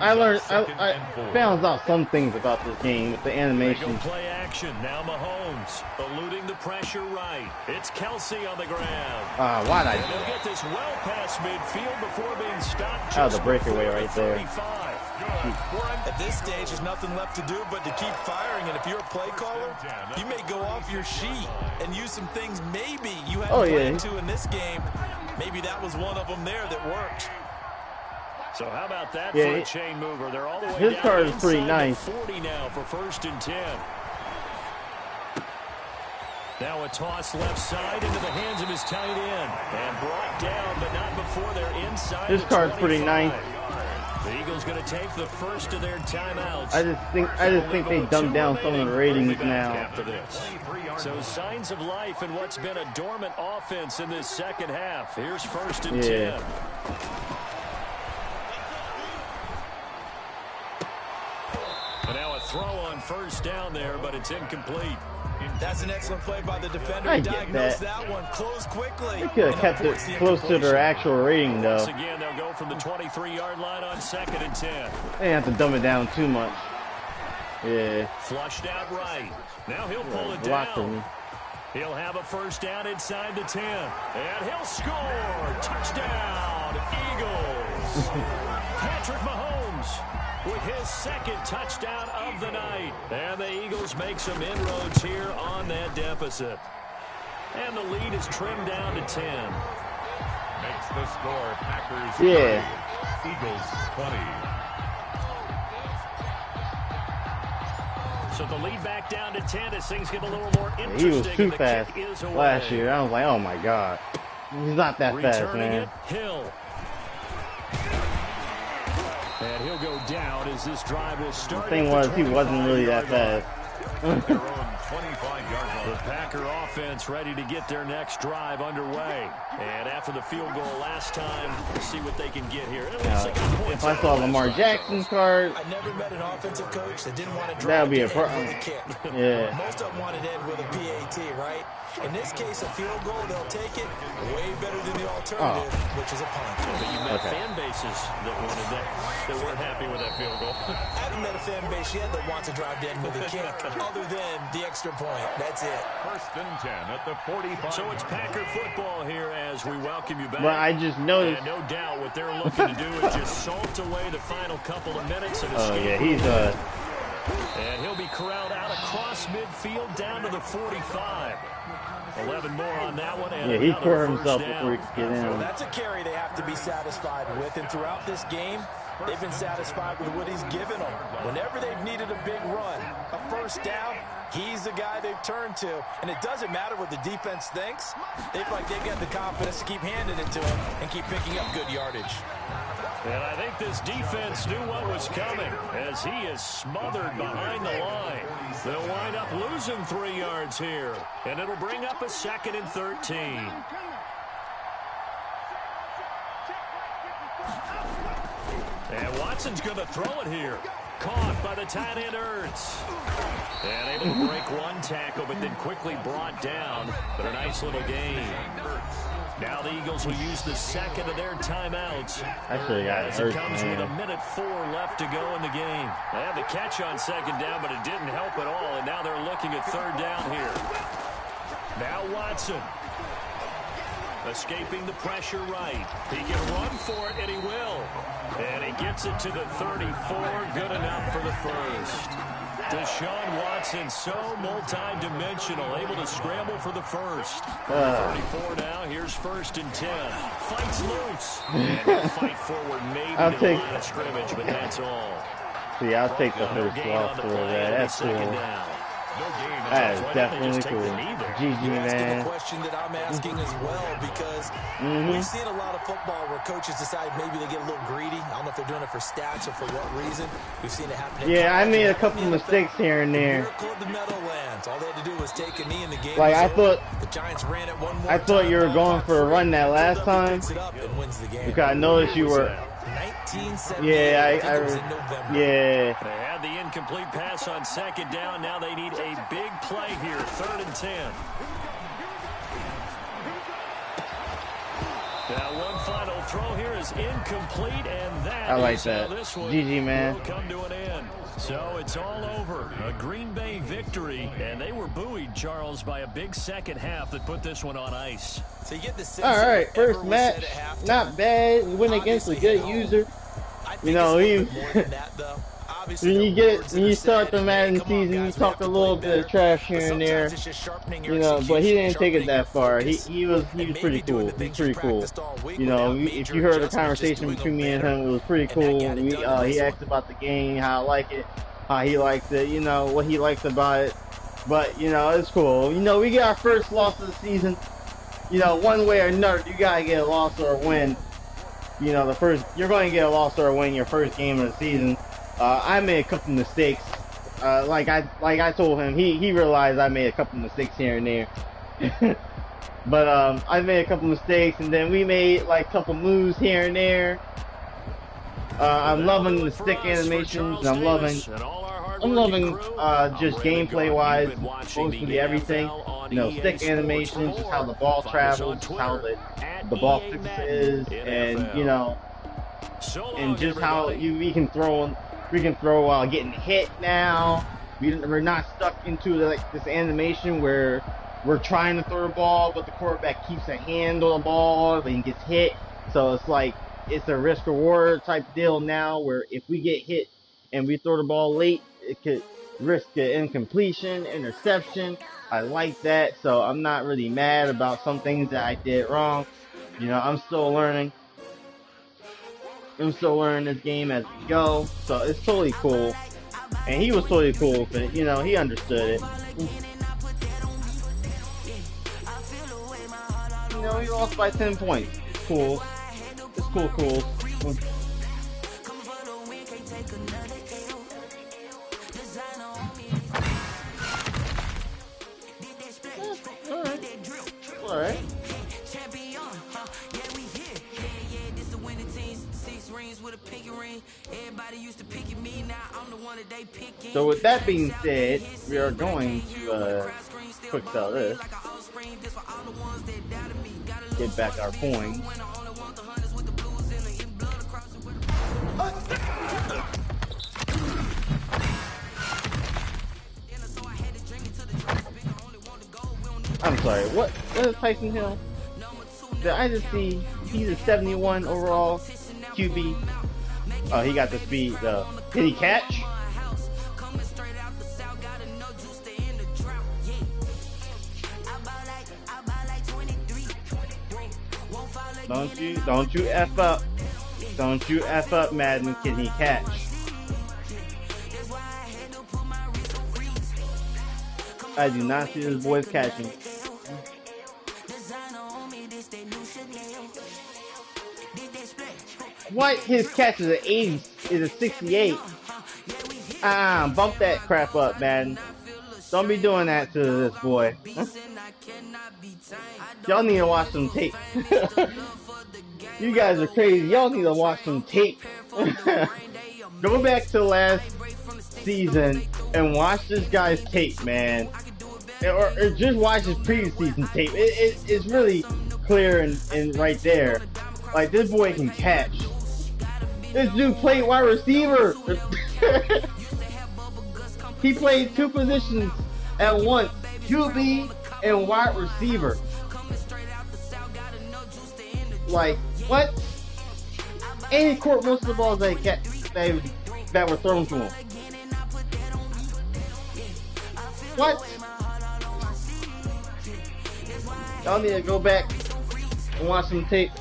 I found out some things about this game with the They go animation. play action. Now Mahomes eluding the pressure right. It's Kelsey on the ground. Why'd And they'll get this well past midfield before being stopped. That was just a breakaway before right the there. 35. At this stage, there's nothing left to do but to keep firing, and if you're a play caller, you may go off your sheet and use some things maybe you hadn't planned to in this game. Maybe that was one of them there that worked. So how about that for a chain mover? They're all the way his down card is pretty inside nice. the 40 now for 1st and 10. Now a toss left side into the hands of his tight end. And brought down, but not before they're inside His the card's 25. pretty nice. The Eagles going to take the first of their timeouts. I just think they dumbed down some of the ratings now. After this. So signs of life in what's been a dormant offense in this 2nd half. Here's 1st and 10. And now a throw on 1st down there, but it's incomplete. That's an excellent play by the defender. I He get diagnosed that. that one. Close quickly. They could have kept it close to their actual rating, though. Once again, they'll go from the 23-yard line on 2nd and 10. They didn't have to dumb it down too much. Yeah. Flushed out right. Now he'll pull it Block for me. down. He'll have a 1st down inside the 10. And he'll score. Touchdown, Eagles. Patrick Mahomes with his 2nd touchdown of the night. And the Eagles make some inroads here on that deficit. And the lead is trimmed down to 10. Makes the score Packers 30, Eagles 20. So the lead back down to 10 as things get a little more interesting. He was too fast last year. I was like, oh my god. He's not that fast, man. It, Hill. And he'll go down as this drive will start. The thing was, he wasn't really that fast. The Packer offense ready to get their next drive underway. And after the field goal last time, let's see what they can get here. If I saw Lamar Jackson's card, I never met an offensive coach that didn't want to that drive would be a with problem. a kick. Yeah. Most of them wanted to end with a PAT, right? In this case, a field goal, they'll take it way better than the alternative, which is a punt. But you met fan bases that wanted that weren't happy with that field goal. I haven't met a fan base yet that wants to drive to end with a kick, other than the extra point. That's it. 1st and 10 at the 45. So it's Packer football here as we welcome you back. But I just noticed. And no doubt what they're looking to do is just salt away the final couple of minutes and escape. Oh yeah, he's And he'll be corralled out across midfield down to the 45. 11 more on that one. And he tore another himself first before he could get in. Well, that's a carry they have to be satisfied with, and throughout this game, they've been satisfied with what he's given them. Whenever they've needed a big run, a 1st down, he's the guy they've turned to. And it doesn't matter what the defense thinks. They feel like they've got the confidence to keep handing it to him and keep picking up good yardage. And I think this defense knew what was coming as he is smothered behind the line. They'll wind up losing 3 yards here, and it'll bring up a 2nd and 13. And Watson's going to throw it here. Caught by the tight end Ertz. And able to break one tackle, but then quickly brought down. But a nice little gain. Now the Eagles will use the second of their timeouts. Actually, as it comes with 1:04 left to go in the game. They had the catch on second down, but it didn't help at all, and now they're looking at third down here. Now Watson. Escaping the pressure right. He can run for it, and he will. And he gets it to the 34. Good enough for the first. Deshaun Watson, so multi-dimensional, able to scramble for the first. 34 now. Here's 1st and 10. Fights loose. And he'll fight forward maybe to the line of scrimmage, but that's all. See, I'll take the first loss for that. That's cool. That is definitely cool. GG, man. Asking the question that I'm asking as well, because we've seen a lot of football where coaches decide maybe they get a little greedy. I don't know if they're doing it for stats or for what reason. We've seen it happen. Yeah, I made a couple mistakes here and there. The Meadowlands. All they had to do was take a knee in the game. Like I thought, the Giants ran it one more I thought you were going for a run that last time because I noticed you were. Yeah, yeah. They had the incomplete pass on second down. Now they need a big play here. 3rd and 10. Now one final throw here is incomplete, and that I like that. GG, man. Will come to an end. So it's all over. A Green Bay victory, and they were buoyed, Charles, by a big second half that put this one on ice. So you get the sense all right, first match, not bad. We went against a good user. You know, when you start the Madden season, you talk a little bit of trash here and there. You know, but he didn't take it that far. He was pretty cool. He's pretty cool. You know, if you heard the conversation between me and him, it was pretty cool. He asked about the game, how I like it, how he likes it, you know, what he likes about it. But, you know, it's cool. You know, we get our first loss of the season. You know, one way or another, you gotta get a loss or a win. You know, you're going to get a loss or a win your first game of the season. I made a couple mistakes. Like I told him, he realized I made a couple mistakes here and there. But I made a couple mistakes, and then we made like a couple moves here and there. I'm loving the stick animations. I'm loving just gameplay wise, mostly everything. You know, stick animations, just how the ball travels, just how the ball is, and you know, and just how we can throw while getting hit now. We're not stuck into this animation where we're trying to throw the ball, but the quarterback keeps a hand on the ball and gets hit. So it's like it's a risk reward type deal now, where if we get hit and we throw the ball late, it could risk an incompletion, interception. I like that, so I'm not really mad about some things that I did wrong. You know, I'm still learning. I'm still learning this game as we go, so it's totally cool. And he was totally cool, but you know, he understood it. You know, he lost by 10 points. It's cool. It's cool. Alright. So with that being said, we are going to quick sell this. Get back our coins. I'm sorry, what is Tyson Hill? Did I just see he's a 71 overall QB? Oh, he got the speed though. Did he catch? Don't you F up. Don't you F up, Madden. Can he catch? I do not see this boy catching. What? His catch is an 80, is a 68. Bump that crap up, man. Don't be doing that to this boy. Huh? Y'all need to watch some tape. You guys are crazy. Y'all need to watch some tape. Go back to last season and watch this guy's tape, man. Or just watch his previous season tape. It's really, clear and right there. Like, this boy can catch. This dude played wide receiver. He played two positions at once, QB and wide receiver. Like, what? And he caught most of the balls that were thrown to him. What? Y'all need to go back and watch some tape.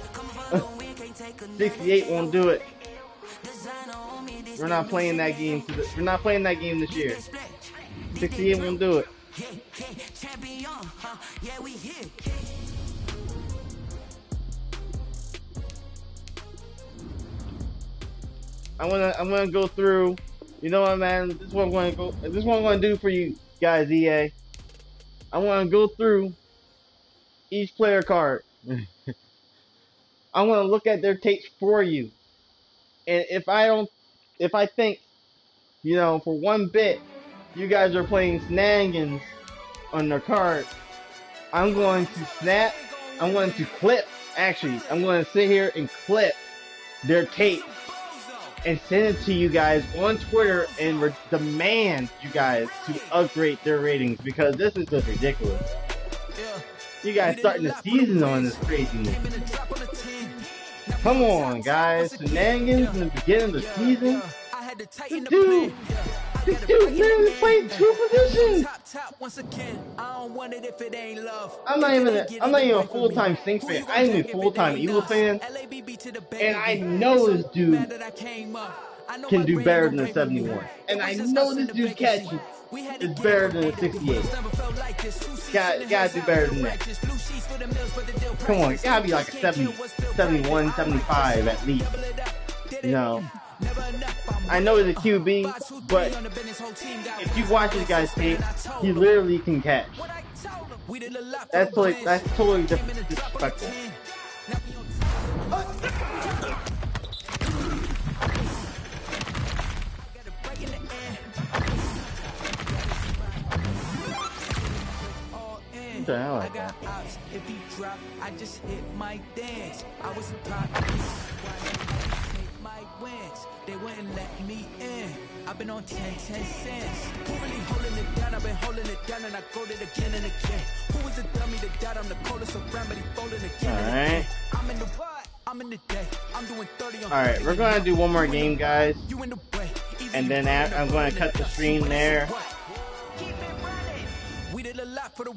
68 won't do it. We're not playing that game. We're not playing that game this year. 68 won't do it. I'm gonna go through. You know what, man? This is what I'm gonna do for you guys, EA. I'm gonna go through each player card. I'm gonna look at their tapes for you, and if I think, you know, for one bit, you guys are playing shenanigans on their card, I'm going to snap. I'm going to clip. Actually, I'm going to sit here and clip their tape and send it to you guys on Twitter and demand you guys to upgrade their ratings, because this is just ridiculous. You guys starting the season on this craziness. Come on, guys. Shenanigans in the beginning of the season. This dude literally played two positions. I'm not even a full-time Saints fan. I'm a full-time Eagles fan, and I know this dude can do better than a 71. And I know this dude catch is better than a 68. Gotta do better than that. Come on, it gotta be like a 70, 71, 75 at least. You know, I know he's a QB, but if you watch this guy's tape, he literally can catch. That's totally disrespectful. What the hell like that? If he drop, I just hit my dance. I was top. My wins, they wouldn't let me in. I've been on 10 cents. Who really holding it down? I've been holding it down, and I go it again and again. Who is the dummy that died? I'm the coldest around, but he folding again. Alright. I'm in the what? I'm in the day. I'm doing 30 on. Alright, we're gonna do one more game, guys. And then I'm gonna cut the stream there.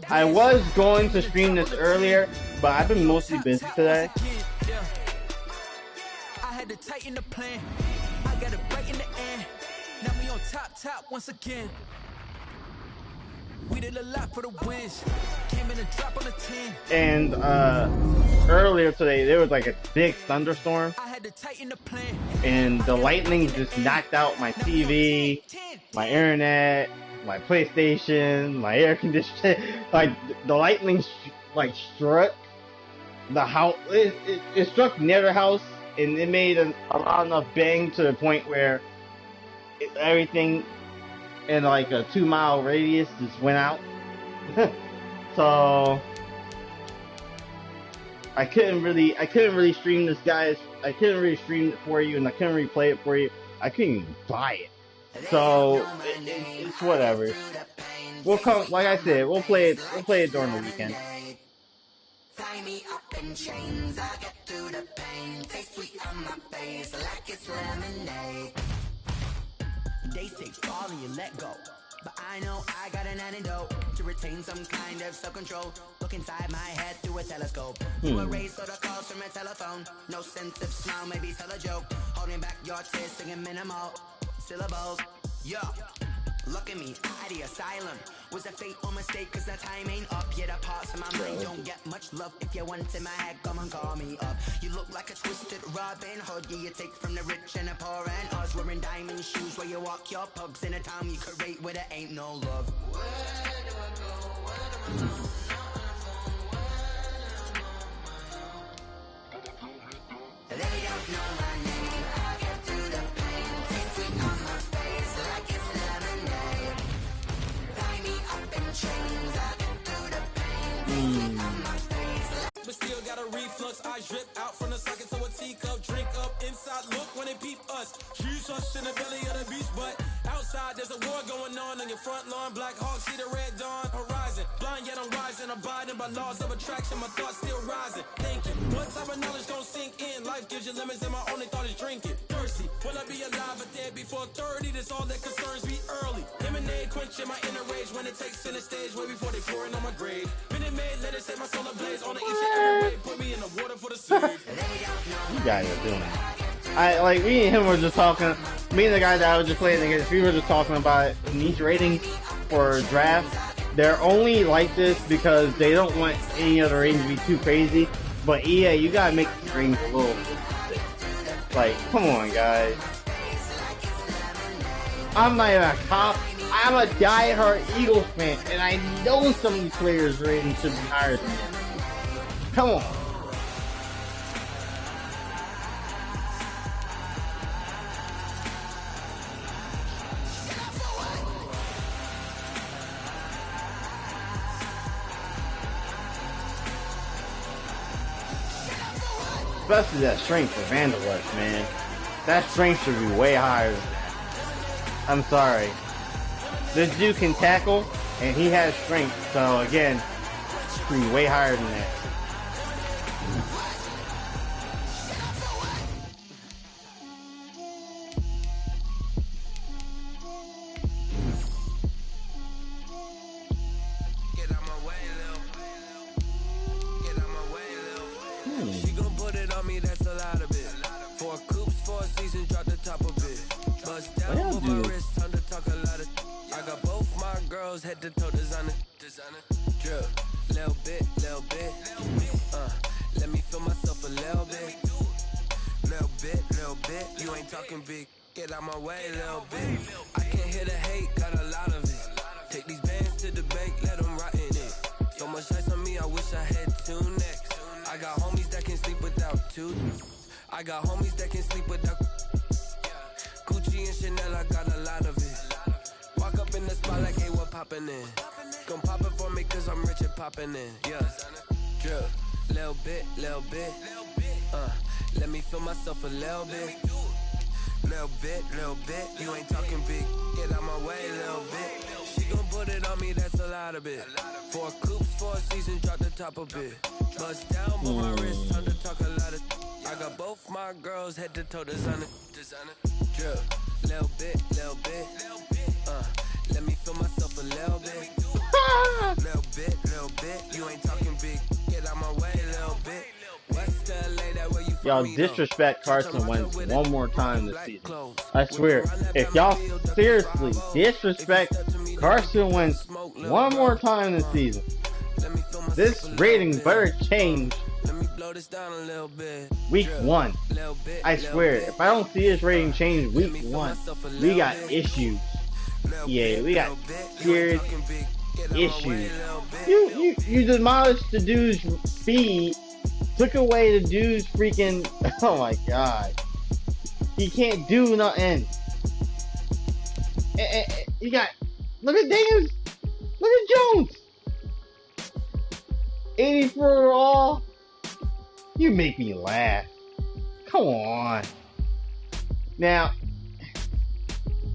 I was going to stream this earlier, but I've been mostly busy today. I had to tighten the plan. I got it right in the end. Now we on top once again. We did a lot for the wins. Came in a drop on a 10. And earlier today there was like a big thunderstorm. I had to tighten the plan. And the lightning just knocked out my TV, my internet, my PlayStation, my air conditioner. Like, the lightning struck the house. It struck near the house, and it made a loud enough bang to the point where everything in like a 2-mile radius just went out. So I couldn't really stream this, guys. I couldn't really stream it for you, and I couldn't really play it for you. I couldn't even buy it. So it's whatever. We'll come, like I said, we'll play it during the weekend. Tie me up in chains, I get through the pain. Taste sweet on my face, like it's lemonade. They say fall and you let go, but I know I got an antidote to retain some kind of self-control. Look inside my head through a telescope. You erase all the calls from a telephone. No sense of smile, maybe tell a joke. Holding back your tears, singing minimal syllables. Yeah, look at me, at the asylum. Was a fate or mistake, cause the time ain't up yet. The parts of my mind don't get much love. If you want in my head, come and call me up. You look like a twisted Robin Hood. Yeah, you take from the rich and the poor and us. Wearing diamond shoes where you walk your pugs in a town you create where there ain't no love. Where do I go? Where do I go? They don't know my name. I get through the pain. Taste sweet on my face like it's lemonade. Tie me up in chains. I get through the pain. Taste sweet on my face. but still got a reflux. I drip out from the socket to a teacup. Drink up inside, look when they peep us. Jesus in the belly of the beast, but outside there's a war going on your front lawn. Black Hawk, see the red dawn horizon. Blind yet I'm rising, abiding by laws of attraction. My thoughts still rising, thinking what type of knowledge gon' sink in? Life gives you limits and my only thought is drinking. Thirsty, will I be alive or dead before 30? That's all that concerns me early. Lemonade quenching my inner rage when it takes center stage way before they pouring on my grave. Minute Maid, let it set my soul ablaze on the each and every way. Put me in the water for the save. You guys are doing it. Me and him were just talking. Me and the guy that I was just playing against, we were just talking about niche ratings for draft. They're only like this because they don't want any other rating to be too crazy. But EA, you gotta make the strings a little sick. Like, come on, guys. I'm not even a cop. I'm a diehard Eagles fan, and I know some of these players' ratings should be higher than this. Come on. Especially that strength for Vanderwest, man. That strength should be way higher than that. I'm sorry. This dude can tackle, and he has strength, so again, it should be way higher than that. She gon' put it on me, that's a lot of it. 4 coops, 4 seasons, drop the top of it. Bust down with my wrist, time to talk a lot of. I got both my girls head to toe designer. Drip, little bit. Let me feel myself a little bit. Little bit. You ain't talking big. Get out my way, little bit. I can't hear the hate, got a lot of it. Take these bands to the bank, let them rot in it. So much ice on me, I wish I had 2 necks. I got homies that can sleep without 2. I got homies that can sleep without Gucci and Chanel, I got a lot of it. Walk up in the spot like, hey, what poppin' in? Gon' pop it for me cause I'm rich and poppin' in. Yeah, drip, little bit. Let me feel myself a little bit. Little bit. You ain't talking big. Get out my way, little bit. She gon' put it on me, that's a lot of it. 4 coops, 4 seasons, drop the top a bit. Bust down, but my wrist, time to talk a lot of. I got both my girls head to toe designer. Drip, little bit. Let me feel myself a little bit. Little bit. You ain't talking big. Get out my way, little bit. West LA, that way you Y'all disrespect Carson Wentz one more time this season. I swear, if y'all seriously disrespect Carson Wentz one more time this season, this rating better change week 1. I swear, if I don't see this rating change week 1, we got issues. Yeah, we got serious issues. You demolished the dude's speed, took away the dude's freaking. Oh my god, he can't do nothing. You got. Look at Daniels. Look at Jones. 84 overall. You make me laugh. Come on. Now,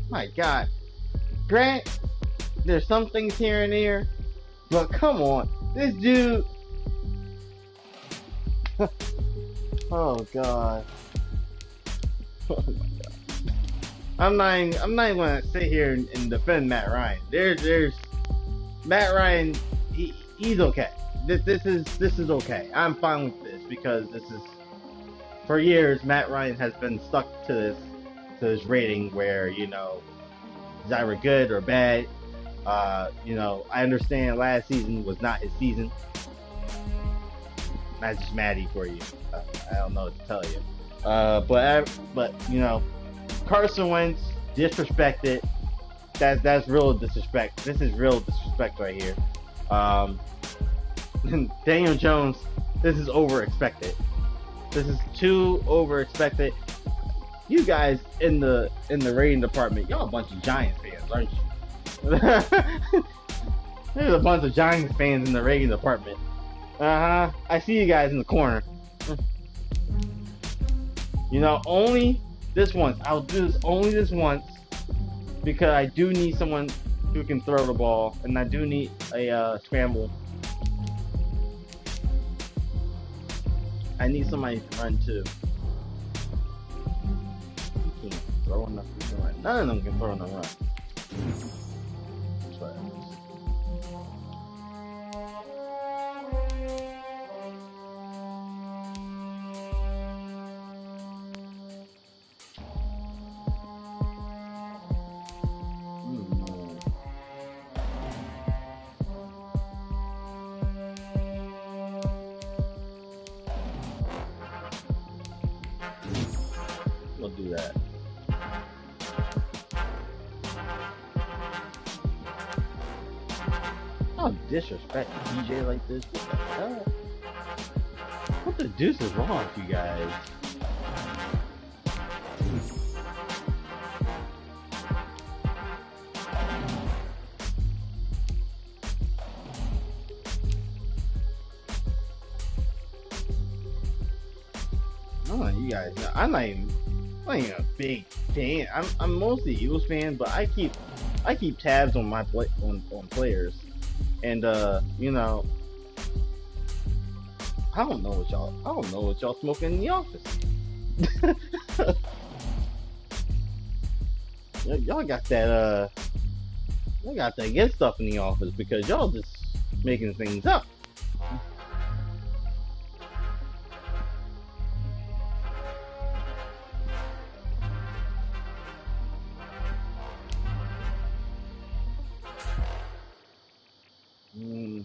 my god. Grant, there's some things here and there, but come on. This dude. Oh god. Oh my god. I'm not even gonna sit here and defend Matt Ryan. There's Matt Ryan. He's okay. This is okay. I'm fine with this because this is, for years Matt Ryan has been stuck to this rating where, you know, it's either good or bad. You know, I understand last season was not his season. That's just Maddie for you. I don't know what to tell you. But you know, Carson Wentz disrespected. That's real disrespect. This is real disrespect right here. Daniel Jones, this is over expected. This is too over expected. You guys in the rating department, y'all a bunch of Giants fans, aren't you? There's a bunch of Giants fans in the rating department. I see you guys in the corner. You know, only this once. I'll do this only this once because I do need someone who can throw the ball, and I do need a scramble. I need somebody to run too. He can't throw enough to run. None of them can throw enough run. That's right. We'll do that. Don't disrespect DJ like this. What the hell? What the deuce is wrong with you guys? I don't know, you guys. I'm not even a big fan. I'm mostly Eagles fan, but I keep tabs on my on players, and you know, I don't know what y'all smoking in the office. y'all got that good stuff in the office because y'all just making things up. Yeah,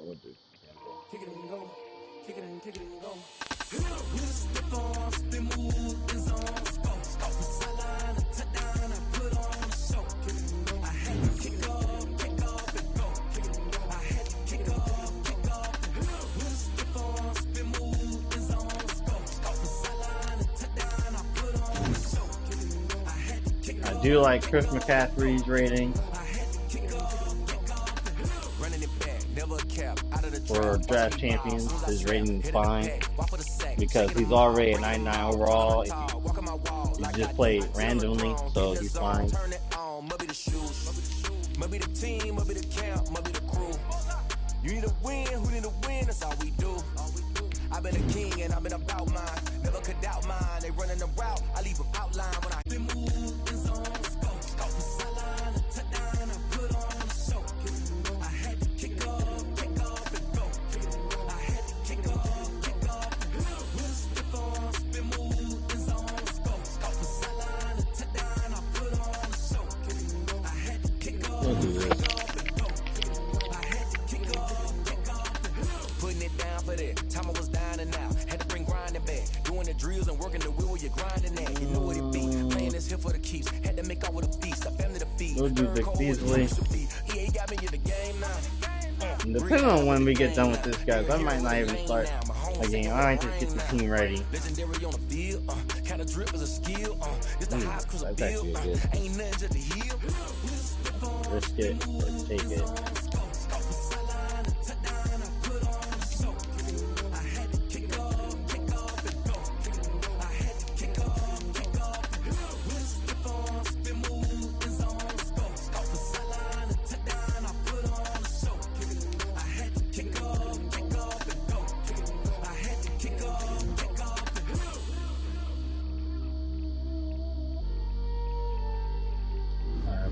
we'll do. Kick it and go. Kick it and kick it and go. I do like Chris McCaffrey's rating for draft champions. His rating is fine because he's already at 99 overall. He just played randomly, so he's fine. Maybe the team, maybe the camp, maybe the crew. You need a win, who need a win, that's all we do. I've been a king and I've been about mine. Never could doubt mine. They running the route, I leave them outline when I been moving zone. Scope from sideline to touchdown, I put on a show. I had to kick off and go. I had to kick off and go. With a stiff on, spin move in zone. Scope from sideline to touchdown, I put on a show. I had to kick off and go. I had to kick off and go. Putting it down for that. Time I was down and out. Had to bring grinding back. Doing the drills and working the wheel where you're grinding at. You know what it be. Playing this here for the keeps. Had to make out with a feast. A family to feed. We'll do Vic Beasley. Yeah, got me in the game now. Depending on when we get done with this, guys, I might not even start a game. I might just get the team ready. Legendary on the field. Kind of drip is a skill. It's the highest cruise That's actually good. Ain't nothing just to heal. Risk it. Let's take it.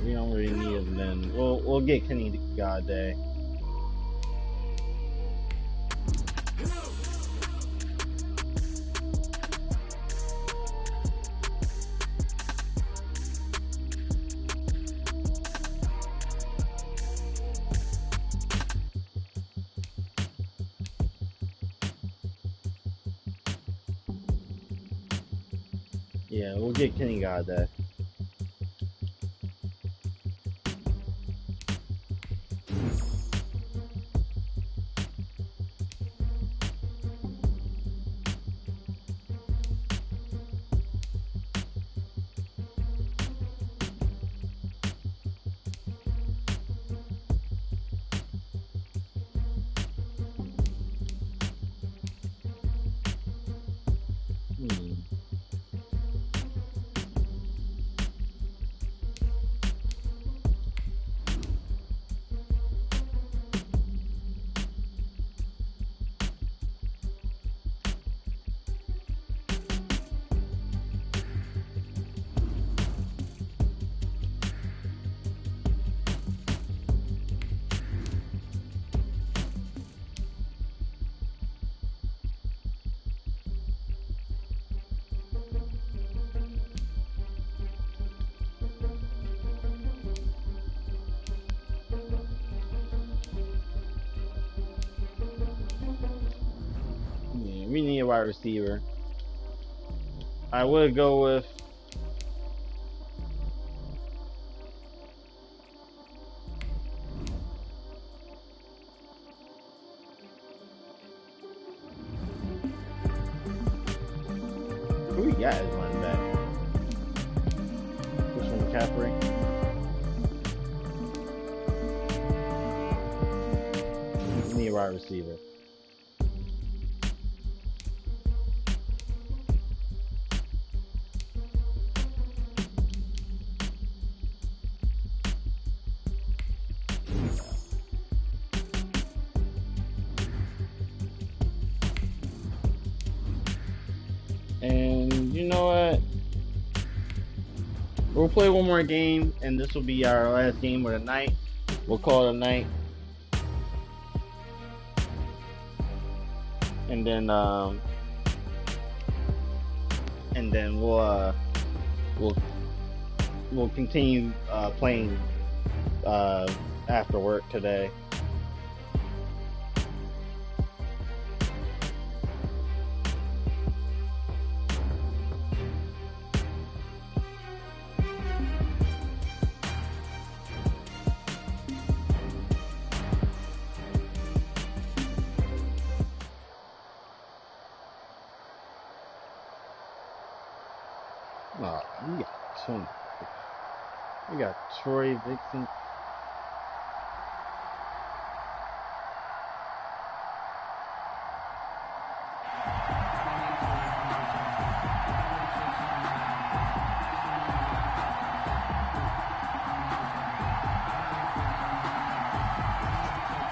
We don't really need him then. We'll get Kenny Golladay. Yeah, we'll get Kenny Golladay. We need a wide receiver. I would go with who we got as running back? Christian McCaffrey. We need a wide receiver. And you know what? We'll play one more game, and this will be our last game of the night. We'll call it a night. And then we'll continue playing after work today. We got Troy Vixen.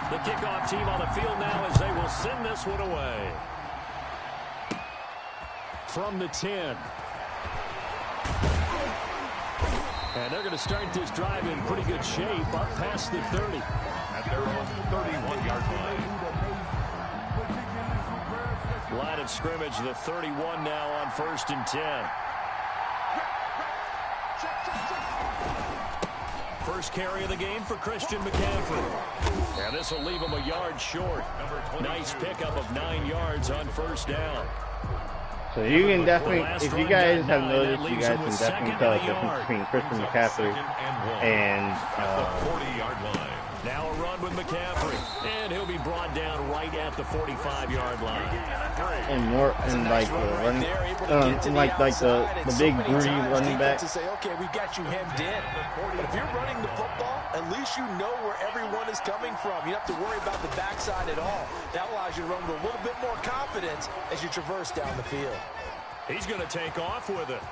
The kickoff team on the field now as they will send this one away. From the 10. And they're going to start this drive in pretty good shape up past the 30. At their own 31-yard line. Line of scrimmage, the 31 now on 1st and 10. First carry of the game for Christian McCaffrey. And this will leave him a yard short. Nice pickup of 9 yards on 1st down. So you can definitely, if you guys have noticed, you guys can definitely tell the difference between Christian McCaffrey and 40-yard line. Now a run with McCaffrey, and he'll be brought down right at the 45-yard line. And more, and like the running, like the big broody running back. To say, okay, we got you hemmed in. But if you're running the football, at least you know where everyone is coming from. You don't have to worry about the backside at all. That allows you to run with a little bit more confidence as you traverse down the field. He's going to take off with it.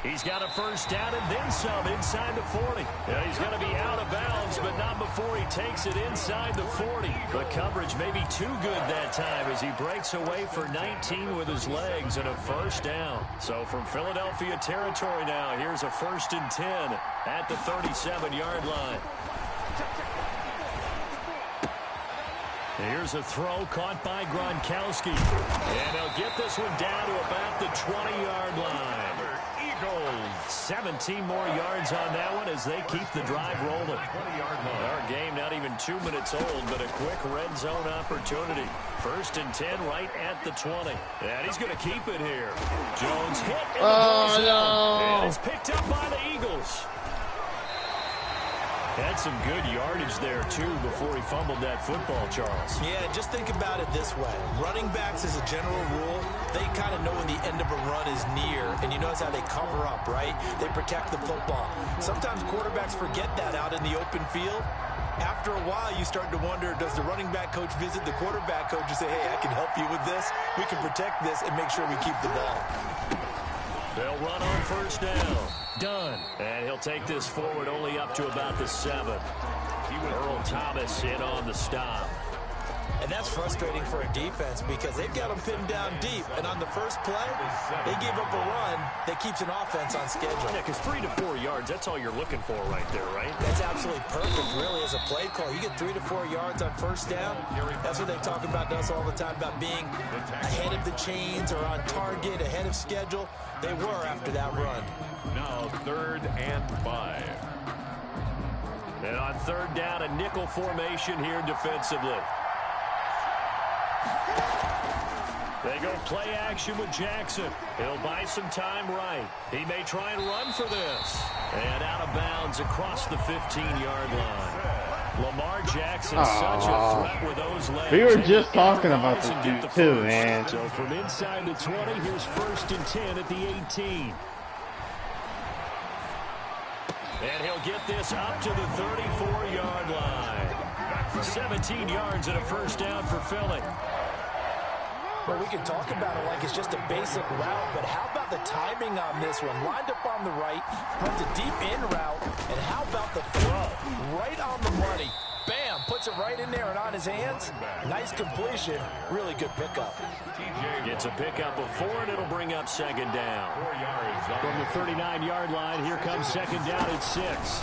He's got a first down and then some inside the 40. Yeah, he's going to be out of bounds, but not before he takes it inside the 40. The coverage may be too good that time as he breaks away for 19 with his legs and a first down. So from Philadelphia territory now, here's a 1st and 10 at the 37-yard line. Here's a throw caught by Gronkowski. And they'll get this one down to about the 20-yard line. 17 more yards on that one as they keep the drive rolling. Our game not even 2 minutes old, but a quick red zone opportunity. 1st and 10 right at the 20. And he's going to keep it here. Jones hit in the zone. And it's picked up by the Eagles. Had some good yardage there, too, before he fumbled that football, Charles. Yeah, just think about it this way. Running backs, as a general rule, they kind of know when the end of a run is near, and you notice how they cover up, right? They protect the football. Sometimes quarterbacks forget that out in the open field. After a while, you start to wonder, does the running back coach visit the quarterback coach and say, hey, I can help you with this, we can protect this, and make sure we keep the ball. They'll run on 1st down. Done. And he'll take this forward only up to about the 7. Earl Thomas in on the stop. And that's frustrating for a defense because they've got them pinned down deep. And on the first play, they gave up a run that keeps an offense on schedule. Yeah, because 3 to 4 yards, that's all you're looking for right there, right? That's absolutely perfect, really, as a play call. You get 3 to 4 yards on 1st down. That's what they talk about to us all the time, about being ahead of the chains or on target, ahead of schedule. They were after that run. Now 3rd and 5. And on 3rd down, a nickel formation here defensively. They go play action with Jackson. He'll buy some time right. He may try and run for this. And out of bounds across the 15-yard line. Lamar Jackson, such a threat with those legs. We were just talking about this dude too, man. So from inside the 20, here's 1st and 10 at the 18. And he'll get this up to the 34-yard line. 17 yards and a first down for Philly. Well, we can talk about it like it's just a basic route, but how about the timing on this one? Lined up on the right, runs a deep in route, and how about the throw? Right on the money. Bam! Puts it right in there and on his hands. Nice completion. Really good pickup. Gets a pickup of 4, and it'll bring up 2nd down. From the 39-yard line, here comes 2nd down at 6.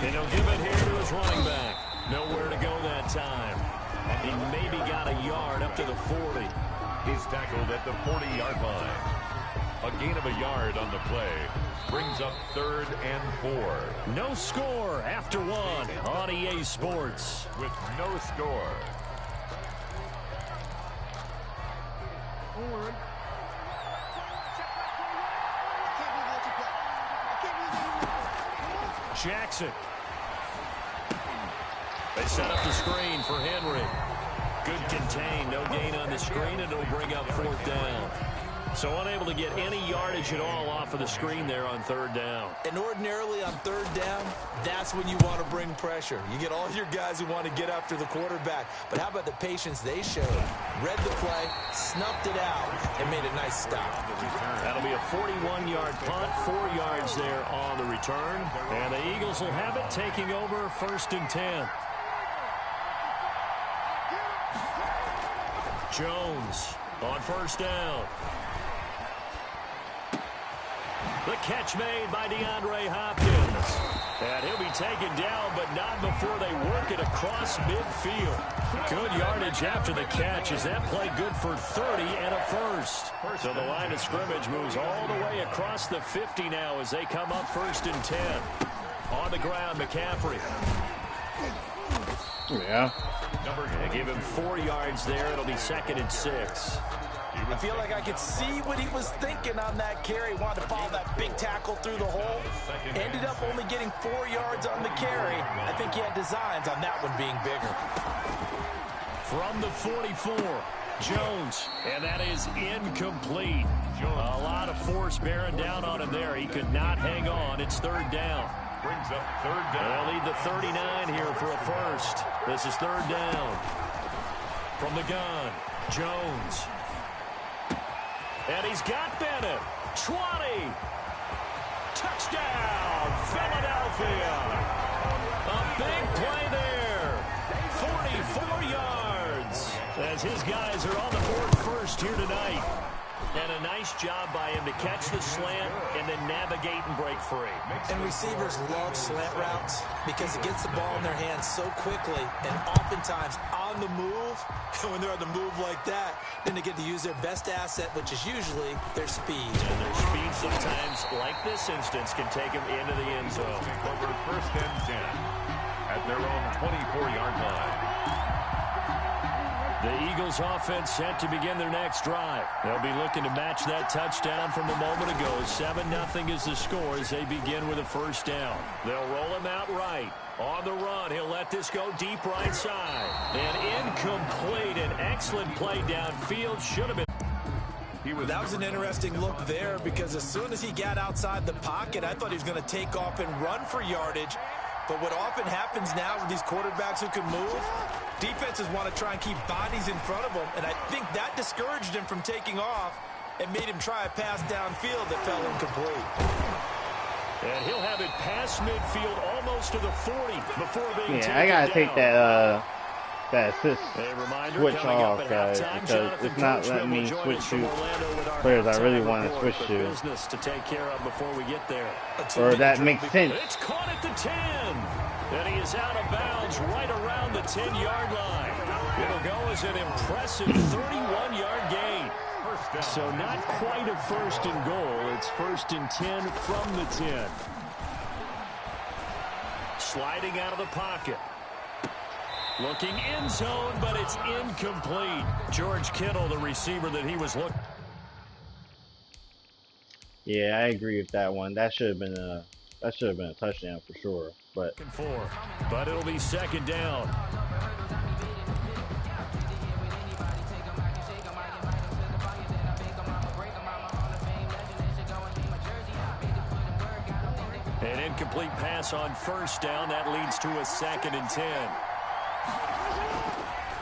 And he'll give it here to his running back. Nowhere to go that time. He maybe got a yard up to the 40. He's tackled at the 40-yard line. A gain of a yard on the play brings up 3rd and 4. No score after 1 on EA Sports. With no score. Jackson. They set up the screen for Henry. Good contain, no gain on the screen, and it'll bring up 4th down. So unable to get any yardage at all off of the screen there on 3rd down. And ordinarily on 3rd down, that's when you want to bring pressure. You get all your guys who want to get after the quarterback. But how about the patience they showed? Read the play, snuffed it out, and made a nice stop. That'll be a 41-yard punt, 4 yards there on the return. And the Eagles will have it, taking over 1st and 10. Jones on 1st down. The catch made by DeAndre Hopkins. And he'll be taken down, but not before they work it across midfield. Good yardage after the catch. Is that play good for 30 and a first? So the line of scrimmage moves all the way across the 50 now as they come up 1st and 10. On the ground, McCaffrey. Yeah. They give him 4 yards there. It'll be 2nd and 6. I feel like I could see what he was thinking on that carry. Wanted to follow that big tackle through the hole. Ended up only getting 4 yards on the carry. I think he had designs on that one being bigger. From the 44, Jones. And that is incomplete. A lot of force bearing down on him there. He could not hang on. It's 3rd down. Brings up 3rd down. They'll need the 39 here for a first. This is 3rd down. From the gun, Jones. And he's got Bennett. 20. Touchdown, Philadelphia. A big play there. 44 yards. As his guys are on the board first here tonight. And a nice job by him to catch the slant and then navigate and break free. And receivers love slant routes because it gets the ball in their hands so quickly and oftentimes on the move. And when they're on the move like that, then they get to use their best asset, which is usually their speed. And their speed sometimes, like this instance, can take them into the end zone. Over 1st and 10 at their own 24-yard line. The Eagles offense set to begin their next drive. They'll be looking to match that touchdown from a moment ago. 7-0 is the score as they begin with a 1st down. They'll roll him out right. On the run, he'll let this go deep right side. And incomplete. An excellent play downfield. Should have been. That was an interesting look there because as soon as he got outside the pocket, I thought he was going to take off and run for yardage. But what often happens now with these quarterbacks who can move, defenses want to try and keep bodies in front of them, and I think that discouraged him from taking off and made him try a pass downfield that fell incomplete. And he'll have it past midfield almost to the 40 before being taken I gotta down. take that assist switch off, guys, because it's not letting me switch to players I really want to switch to. Business to take care of before we get there. Or that makes sense. It's caught at the 10. And he is out of bounds right around the 10-yard line. It'll go as an impressive 31-yard gain. So not quite a 1st and goal. It's 1st and 10 from the 10. Sliding out of the pocket. Looking end zone, but it's incomplete. George Kittle, the receiver that he was looking. Yeah, I agree with that one. That should have been a touchdown for sure. But it'll be second down. An incomplete pass on first down. That leads to a 2nd and 10.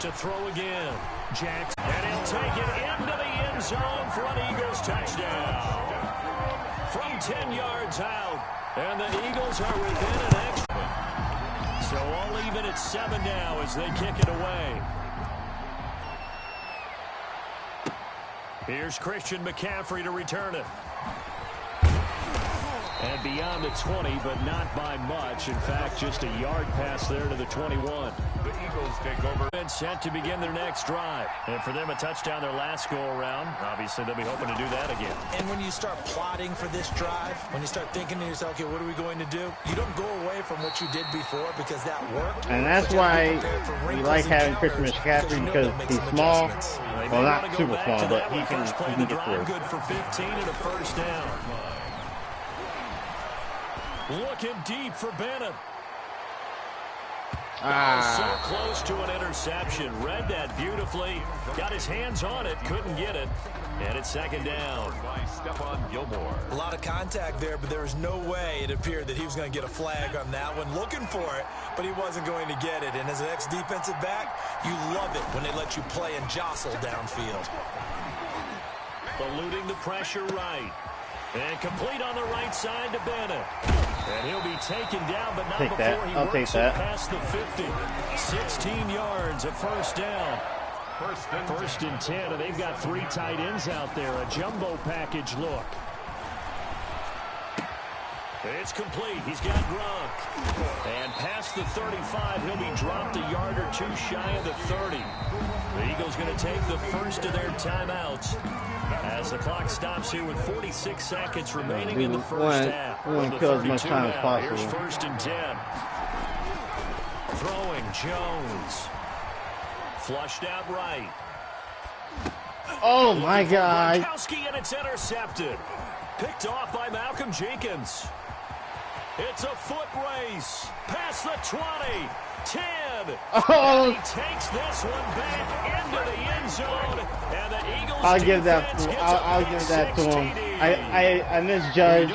To throw again. Jackson. And he'll take it into the end zone for an Eagles touchdown. From 10 yards out. And the Eagles are within an extra. So all even at 7 now as they kick it away. Here's Christian McCaffrey to return it. And beyond the 20, but not by much. In fact, just a yard pass there to the 21. The Eagles take over. And set to begin their next drive. And for them, a touchdown their last go-around. Obviously, they'll be hoping to do that again. And when you start plotting for this drive, when you start thinking to yourself, okay, what are we going to do? You don't go away from what you did before because that worked. And that's why we like having Christian McCaffrey because he's small. Well, not super small, but he can get through. Good for 15 and a first down. Looking deep for Bennett. So close to an interception. Read that beautifully. Got his hands on it. Couldn't get it. And it's second down. By Stephon Gilmore. A lot of contact there, but there was no way it appeared that he was going to get a flag on that one. Looking for it, but he wasn't going to get it. And as an ex-defensive back, you love it when they let you play and jostle downfield. Eluding the pressure right. And complete on the right side to Bennett. And he'll be taken down, but not before he works it past the 50. 16 yards, a first down. First and 10, and they've got 3 tight ends out there. A jumbo package look. It's complete. He's got Gronk. And past the 35, he'll be dropped a yard or 2 shy of the 30. The Eagles going to take the first of their timeouts as the clock stops here with 46 seconds remaining in the first half. We want to kill as much time as possible. Here's first and 10. Throwing Jones. Flushed out right. Oh my God. Gronkowski, and it's intercepted. Picked off by Malcolm Jenkins. It's a foot race. Past the 20. 10. Oh. And he takes this one back into the end zone. And the Eagles I'll give that to him. I misjudged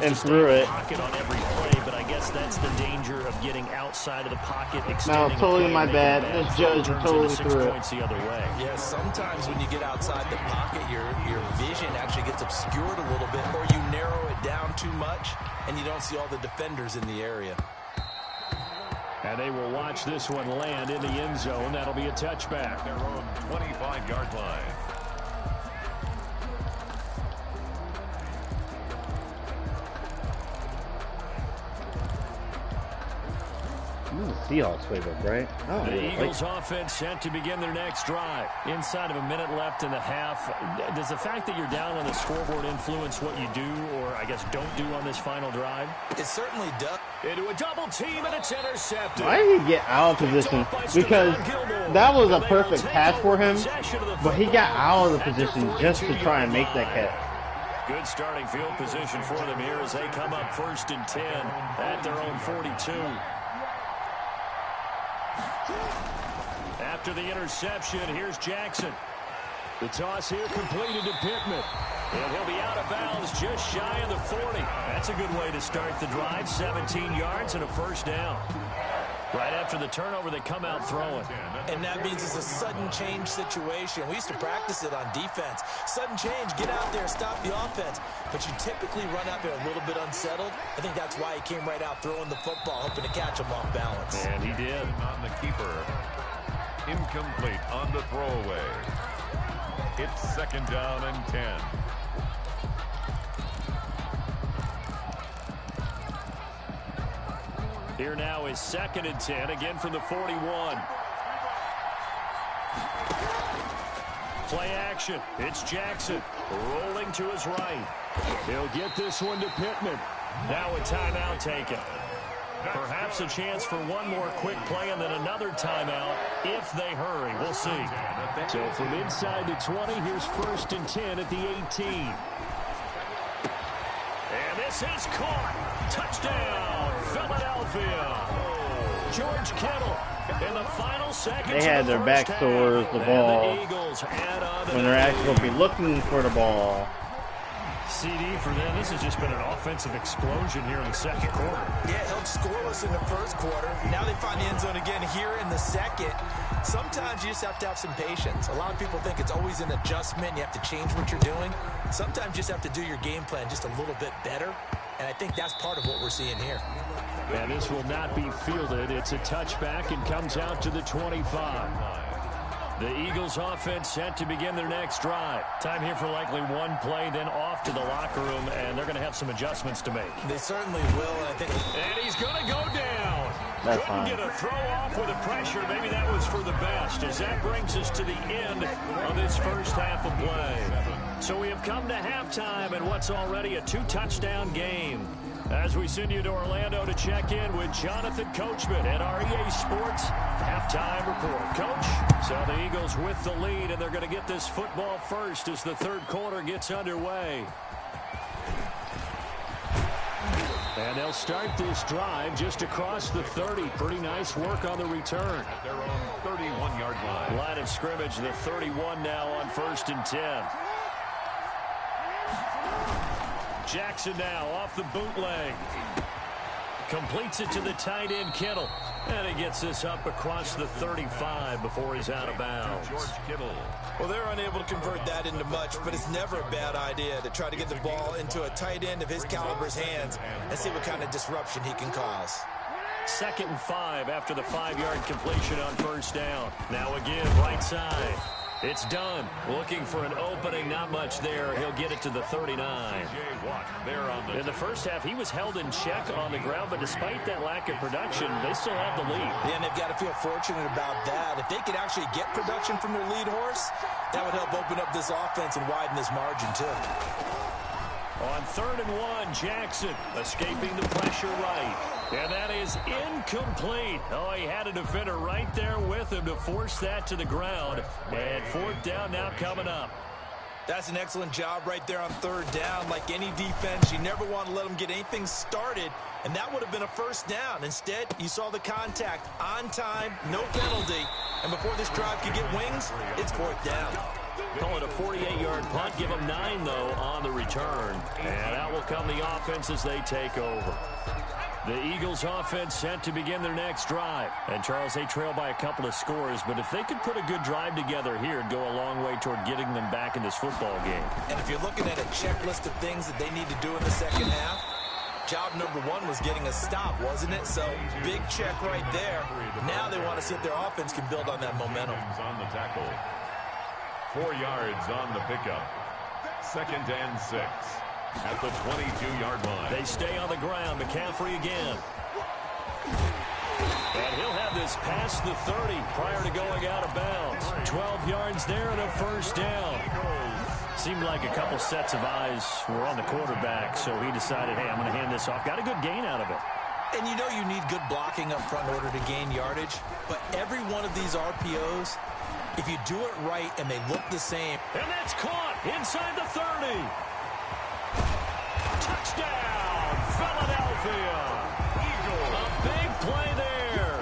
and threw it. Pocket on every play, but I guess that's the danger of getting outside of the pocket. No, totally my bad. Misjudged and totally threw it. The other way. Yeah, sometimes when you get outside the pocket, your vision actually gets obscured a little bit, or you narrow it down too much, and you don't see all the defenders in the area. And they will watch this one land in the end zone. That'll be a touchback. Their own 25-yard line. Seahawks playbook, right? Oh, the Eagles offense set to begin their next drive. Inside of a minute left in the half. Does the fact that you're down on the scoreboard influence what you do, or I guess don't do on this final drive? It certainly does. Into a double team, and it's intercepted. Why did he get out of position? Because that was a perfect pass for him, but he got out of the position just to try and make that catch. Good starting field position for them here as they come up first and 10 at their own 42. After the interception, here's Jackson. The toss here completed to Pittman. And he'll be out of bounds just shy of the 40. That's a good way to start the drive. 17 yards and a first down. Right after the turnover, they come out throwing. And that means it's a sudden change situation. We used to practice it on defense. Sudden change, get out there, stop the offense. But you typically run out there a little bit unsettled. I think that's why he came right out throwing the football, hoping to catch him off balance. And he did. On the keeper. Incomplete on the throwaway. It's second down and 10. Here now is second and 10, again from the 41. Play action. It's Jackson rolling to his right. He'll get this one to Pittman. Now a timeout taken. Perhaps a chance for one more quick play and then another timeout if they hurry. We'll see. So from inside the 20, here's 1st and 10 at the 18. And this is caught. Touchdown, Philadelphia. George Kittle in the final seconds. They had their backs towards the ball when they're actually going to be looking for the ball. CD for them. This has just been an offensive explosion here in the second quarter. Yeah, held scoreless in the first quarter. Now they find the end zone again here in the second. Sometimes you just have to have some patience. A lot of people think it's always an adjustment. You have to change what you're doing. Sometimes you just have to do your game plan just a little bit better. And I think that's part of what we're seeing here. And this will not be fielded. It's a touchback and comes out to the 25. The Eagles offense set to begin their next drive. Time here for likely one play, then off to the locker room, and they're going to have some adjustments to make. They certainly will, and I think... And he's going to go down. That's Couldn't fine. get a throw off with the pressure. Maybe that was for the best, as that brings us to the end of this first half of play. So we have come to halftime in what's already a 2-touchdown game. As we send you to Orlando to check in with Jonathan Coachman at our EA Sports halftime report. Coach, so the Eagles with the lead, and they're going to get this football first as the third quarter gets underway. And they'll start this drive just across the 30. Pretty nice work on the return. At their own 31-yard line. Line of scrimmage, the 31 now on 1st and 10. Jackson now off the bootleg. Completes it to the tight end, Kittle. And he gets this up across the 35 before he's out of bounds. George Kittle. Well, they're unable to convert that into much, but it's never a bad idea to try to get the ball into a tight end of his caliber's hands and see what kind of disruption he can cause. 2nd and 5 after the 5-yard completion on 1st down. Now again, right side. It's done. Looking for an opening, not much there. He'll get it to the 39. In the first half, he was held in check on the ground, but despite that lack of production, they still have the lead. Yeah, and they've got to feel fortunate about that. If they could actually get production from their lead horse, that would help open up this offense and widen this margin, too. On 3rd and 1, Jackson escaping the pressure right. And that is incomplete. Oh, he had a defender right there with him to force that to the ground. And 4th down now coming up. That's an excellent job right there on 3rd down. Like any defense, you never want to let them get anything started, and that would have been a 1st down. Instead, you saw the contact on time, no penalty, and before this drive could get wings, it's 4th down. Call it a 48-yard punt. Give them 9, though, on the return. And out will come the offense as they take over. The Eagles offense set to begin their next drive. And, Charles, they trail by a couple of scores, but if they could put a good drive together here, it'd go a long way toward getting them back in this football game. And if you're looking at a checklist of things that they need to do in the second half, job number 1 was getting a stop, wasn't it? So, big check right there. Now they want to see if their offense can build on that momentum. On the tackle. 4 yards on the pickup. 2nd and 6. At the 22-yard line. They stay on the ground. McCaffrey again. And he'll have this past the 30 prior to going out of bounds. 12 yards there and a 1st down. Seemed like a couple sets of eyes were on the quarterback, so he decided, hey, I'm going to hand this off. Got a good gain out of it. And you know you need good blocking up front in order to gain yardage, but every one of these RPOs, if you do it right and they look the same. And that's caught inside the 30. Touchdown, Philadelphia. A big play there.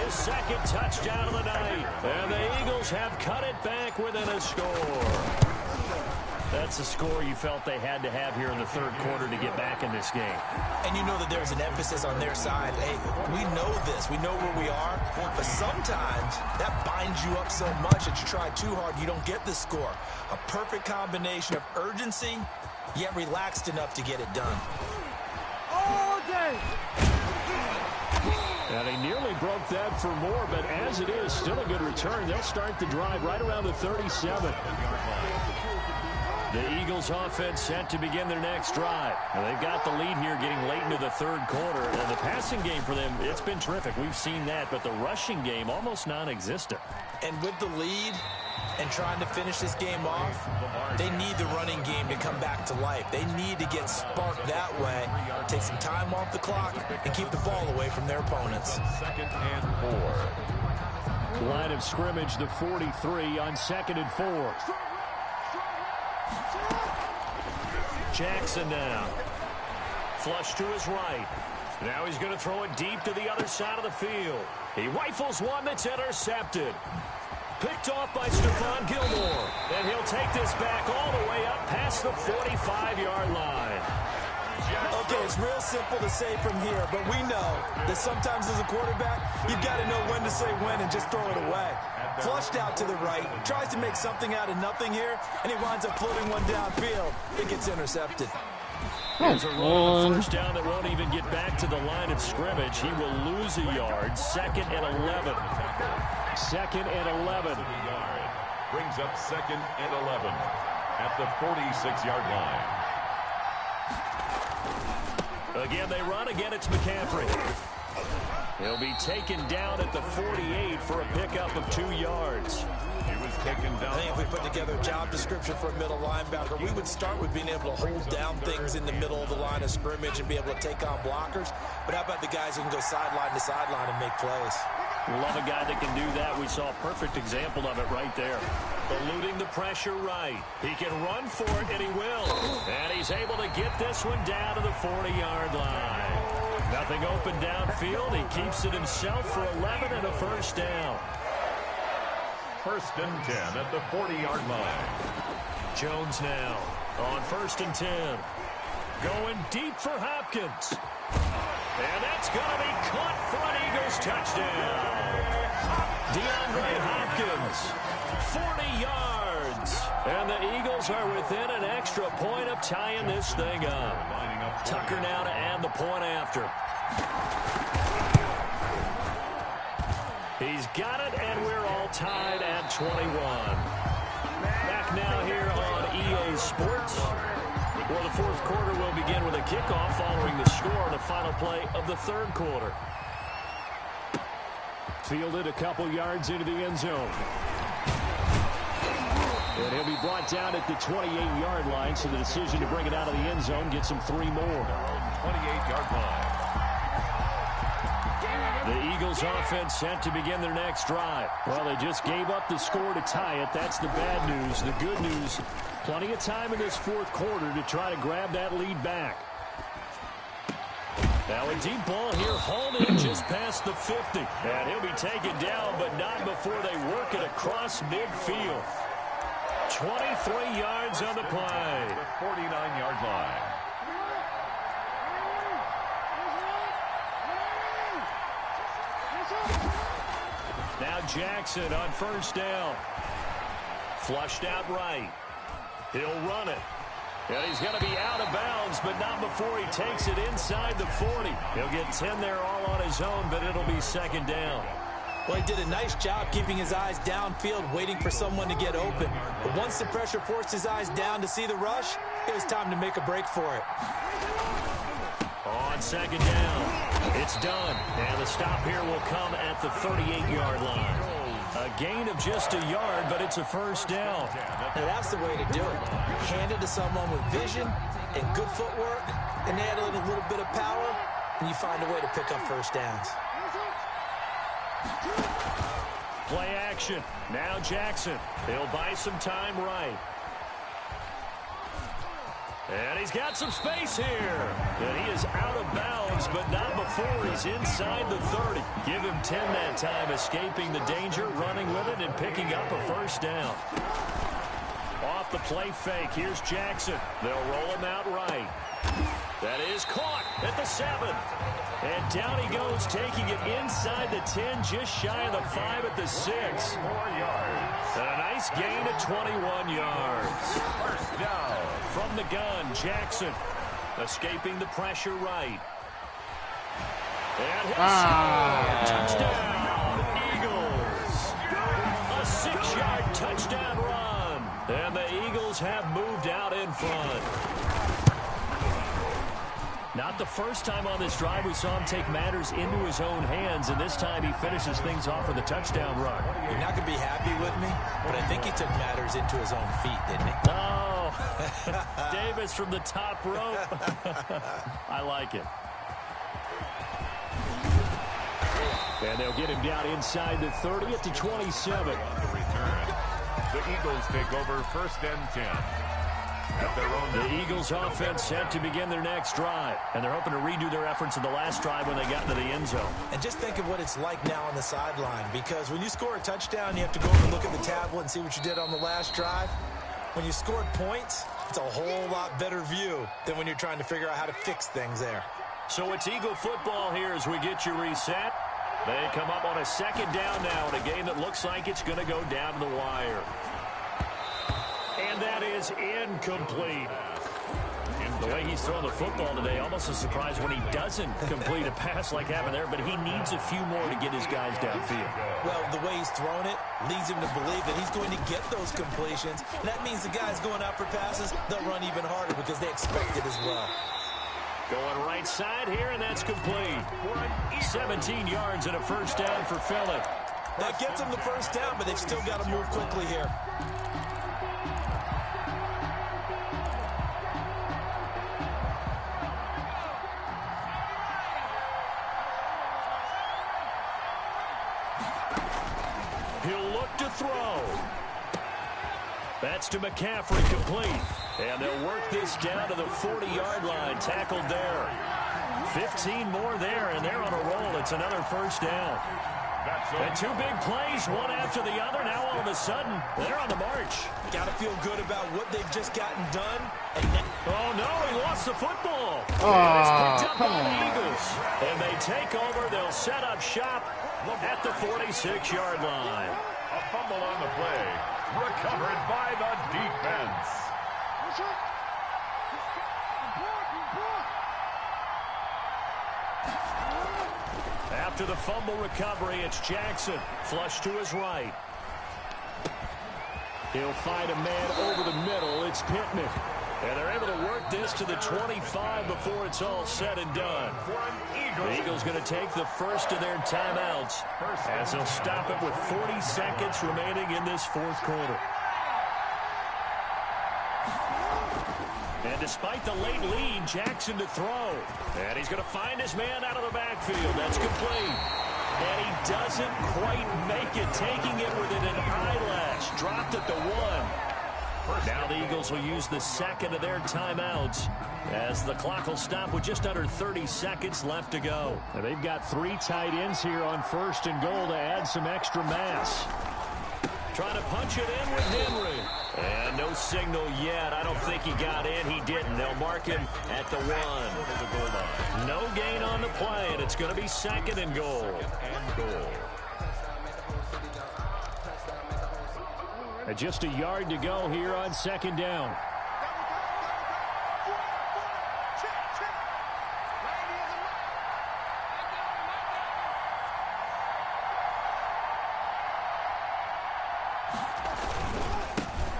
His 2nd touchdown of the night. And the Eagles have cut it back within a score. That's a score you felt they had to have here in the 3rd quarter to get back in this game. And you know that there's an emphasis on their side. Hey, we know this. We know where we are. But sometimes that binds you up so much that you try too hard, you don't get the score. A perfect combination of urgency, yet relaxed enough to get it done. All day. And he nearly broke that for more, but as it is, still a good return. They'll start the drive right around the 37. The Eagles offense set to begin their next drive. Now, they've got the lead here getting late into the 3rd quarter. And the passing game for them, it's been terrific. We've seen that, but the rushing game almost non-existent. And with the lead, and trying to finish this game off, they need the running game to come back to life. They need to get sparked that way, take some time off the clock, and keep the ball away from their opponents. 2nd and 4. Line of scrimmage, the 43 on 2nd and 4. Jackson now. Flush to his right. Now he's going to throw it deep to the other side of the field. He rifles one that's intercepted. Picked off by Stephon Gilmore. And he'll take this back all the way up past the 45-yard line. Okay, it's real simple to say from here, but we know that sometimes as a quarterback, you've got to know when to say when and just throw it away. Flushed out to the right, tries to make something out of nothing here, and he winds up floating one downfield. It gets intercepted. There's a run on the first down that won't even get back to the line of scrimmage. He will lose a yard. 2nd and 11. 2nd and 11. Brings up 2nd and 11 at the 46-yard line. Again, they run. Again, it's McCaffrey. He'll be taken down at the 48 for a pickup of 2 yards. He was taken down. I think if we put together a job description for a middle linebacker, we would start with being able to hold down things in the middle of the line of scrimmage and be able to take on blockers. But how about the guys who can go sideline to sideline and make plays? Love a guy that can do that. We saw a perfect example of it right there. Eluding the pressure right. He can run for it, and he will. And he's able to get this one down to the 40-yard line. Nothing open downfield. He keeps it himself for 11 and a first down. 1st and 10 at the 40-yard line. Jones now on 1st and 10. Going deep for Hopkins. And that's going to be caught for an Eagles touchdown. DeAndre Hopkins, 40 yards. And the Eagles are within an extra point of tying this thing up. Tucker now to add the point after. He's got it, and we're all tied at 21. Back now here on EA Sports. Well, the 4th quarter will begin with a kickoff following the score on the final play of the 3rd quarter. Fielded a couple yards into the end zone. And he'll be brought down at the 28-yard line, so the decision to bring it out of the end zone gets him 3 more. 28-yard line. The Eagles offense set to begin their next drive. Well, they just gave up the score to tie it. That's the bad news. The good news, plenty of time in this 4th quarter to try to grab that lead back. Now a deep ball here, hauled in just past the 50. And he'll be taken down, but not before they work it across midfield. 23 yards on the play. The 49-yard line. Now Jackson on 1st down. Flushed out right. He'll run it. And he's going to be out of bounds, but not before he takes it inside the 40. He'll get 10 there all on his own, but it'll be 2nd down. Well, he did a nice job keeping his eyes downfield, waiting for someone to get open. But once the pressure forced his eyes down to see the rush, it was time to make a break for it. On 2nd down, it's done. And the stop here will come at the 38-yard line. A gain of just a yard, but it's a first down. Now that's the way to do it. Hand it to someone with vision and good footwork, and add a little bit of power, and you find a way to pick up first downs. Play action. Now Jackson. He'll buy some time right. And he's got some space here. And he is out of bounds, but not before he's inside the 30. Give him 10 that time, escaping the danger, running with it, and picking up a first down. Off the play fake, here's Jackson. They'll roll him out right. That is caught at the 7. And down he goes, taking it inside the 10, just shy of the 5 at the 6. 4 yards. And a nice gain of 21 yards. First down. From the gun, Jackson escaping the pressure right. And he'll score. Touchdown, Eagles. A 6-yard touchdown run. And the Eagles have moved out in front. Not not the first time on this drive we saw him take matters into his own hands, and this time he finishes things off with a touchdown run. You're not going to be happy with me, but I think he took matters into his own feet, didn't he? Oh, Davis from the top rope. I like it. And they'll get him down inside the 30 at the 27. The return. The Eagles take over 1st and 10. At their own. The Eagles offense set to begin their next drive, and they're hoping to redo their efforts in the last drive when they got into the end zone. And just think of what it's like now on the sideline, because when you score a touchdown, you have to go over and look at the tablet and see what you did on the last drive. When you scored points, it's a whole lot better view than when you're trying to figure out how to fix things there. So it's Eagle football here as we get you reset. They come up on a 2nd down now in a game that looks like it's going to go down to the wire. And that is incomplete. The way he's throwing the football today, almost a surprise when he doesn't complete a pass like happened there, but he needs a few more to get his guys downfield. Well, the way he's throwing it leads him to believe that he's going to get those completions. And that means the guys going out for passes, they'll run even harder because they expect it as well. Going right side here, and that's complete. 17 yards and a 1st down for Philly. That gets them the 1st down, but they've still got to move quickly here. He'll look to throw. That's to McCaffrey, complete. And they'll work this down to the 40-yard line. Tackled there. 15 more there, and they're on a roll. It's another 1st down. And 2 big plays, one after the other. Now all of a sudden, they're on the march. Got to feel good about what they've just gotten done. Oh, no, he lost the football. Oh, It's picked up come by the on. Eagles. And they take over. They'll set up shop at the 46-yard line. A fumble on the play. Recovered by the defense. After the fumble recovery, it's Jackson. Flush to his right. He'll find a man over the middle. It's Pittman. And they're able to work this to the 25 before it's all said and done. The Eagles going to take the first of their timeouts as they'll stop it with 40 seconds remaining in this 4th quarter. And despite the late lead, Jackson to throw. And he's going to find his man out of the backfield. That's complete. And he doesn't quite make it, taking it within an eyelash. Dropped at the 1. Now the Eagles will use the 2nd of their timeouts as the clock will stop with just under 30 seconds left to go. And they've got 3 tight ends here on 1st and goal to add some extra mass. Trying to punch it in with Henry. And no signal yet. I don't think he got in. He didn't. They'll mark him at the 1. No gain on the play, and it's going to be 2nd and goal. And just a yard to go here on 2nd down.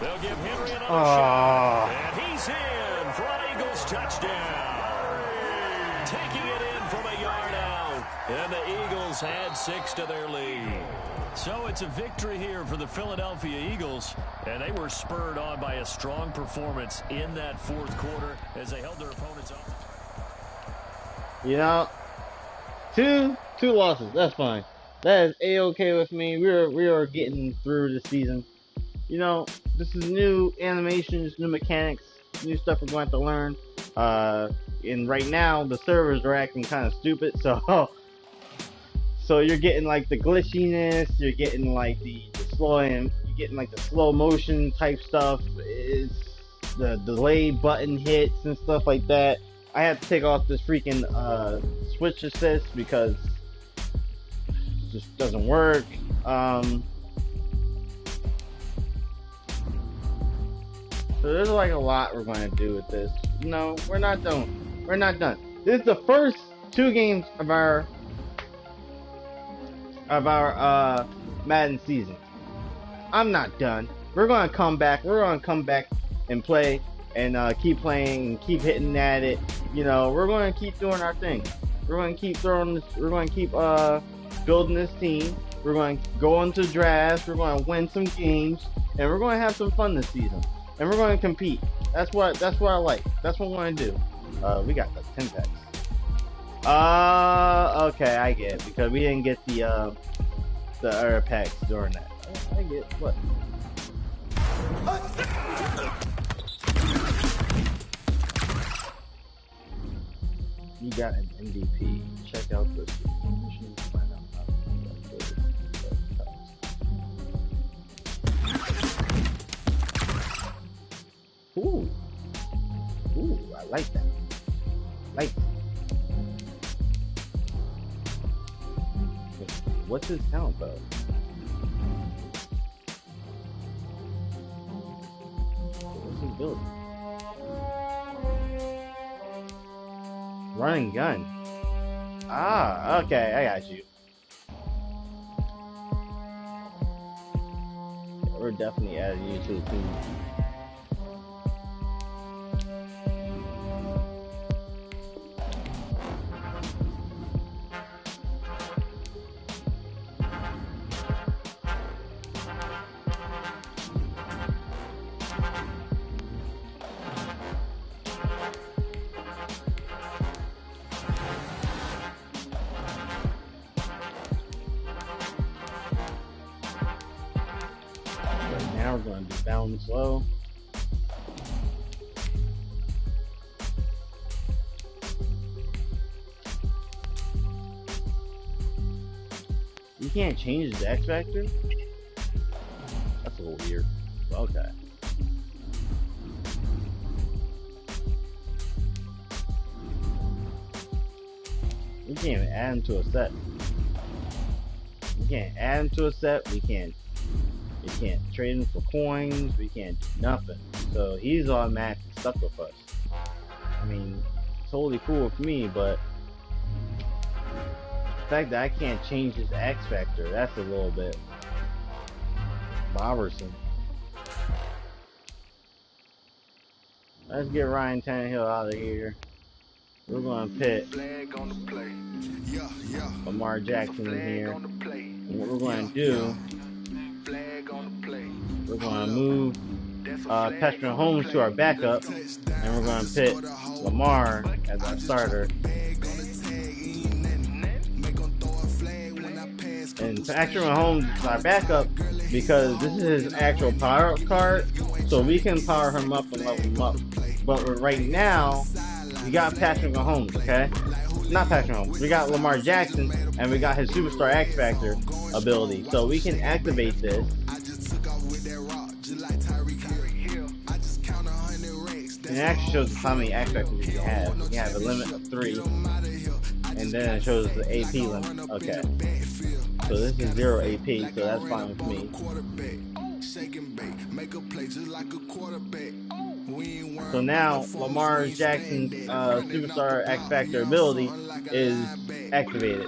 They'll give Henry another shot. And he's in for an Eagles touchdown. Taking it in from a yard out. And the Eagles add 6 to their lead. So it's a victory here for the Philadelphia Eagles. And they were spurred on by a strong performance in that 4th quarter as they held their opponents off. You know, two losses. That's fine. That is A-okay with me. We are getting through the season. You know, this is new animations, new mechanics, new stuff we're going to have to learn. And right now, the servers are acting kind of stupid, so you're getting like the glitchiness, you're getting like the slow motion type stuff. It's the delay button hits and stuff like that. I had to take off this freaking switch assist because it just doesn't work. So there's like a lot we're going to do with this. No, we're not done. We're not done. This is the first 2 games of our Madden season. I'm not done. We're going to come back. We're going to come back and play and keep playing and keep hitting at it. you know, we're going to keep doing our thing. We're going to keep throwing this, we're going to keep building this team. We're going to go into drafts. We're going to win some games, and we're going to have some fun this season. And we're going to compete. That's what I like. That's what we're going to do. We got the 10 packs. Okay, I get it, because we didn't get the other packs during that. I get it. What? You got an MVP. Check out this. Ooh. Ooh, I like that. Like that. What's his talent though? What's his ability? Running gun. Ah, okay, I got you. We're definitely adding you to the team. Now we're going to do down slow. You can't change the X factor? That's a little weird. Okay. We can't even add him to a set. We can't add him to a set. We can't trade him for coins. We can't do nothing. So he's automatically stuck with us. I mean, totally cool with me, but the fact that I can't change his X factor, that's a little bit bothersome. Let's get Ryan Tannehill out of here. We're going to pit Lamar Jackson in here. And what we're going to do, we're going to move Patrick Mahomes to our backup, and we're going to pit Lamar as our starter. And Patrick Mahomes is our backup because this is his actual power card, so we can power him up and level him up. But right now, we got Patrick Mahomes, okay? Not Patrick Mahomes. We got Lamar Jackson, and we got his Superstar X Factor ability. So we can activate this. And it actually shows us how many X Factors we can have. We can have a limit of 3. And then it shows the AP limit. Okay. So this is 0 AP, so that's fine with me. So now Lamar Jackson's Superstar X Factor ability is activated.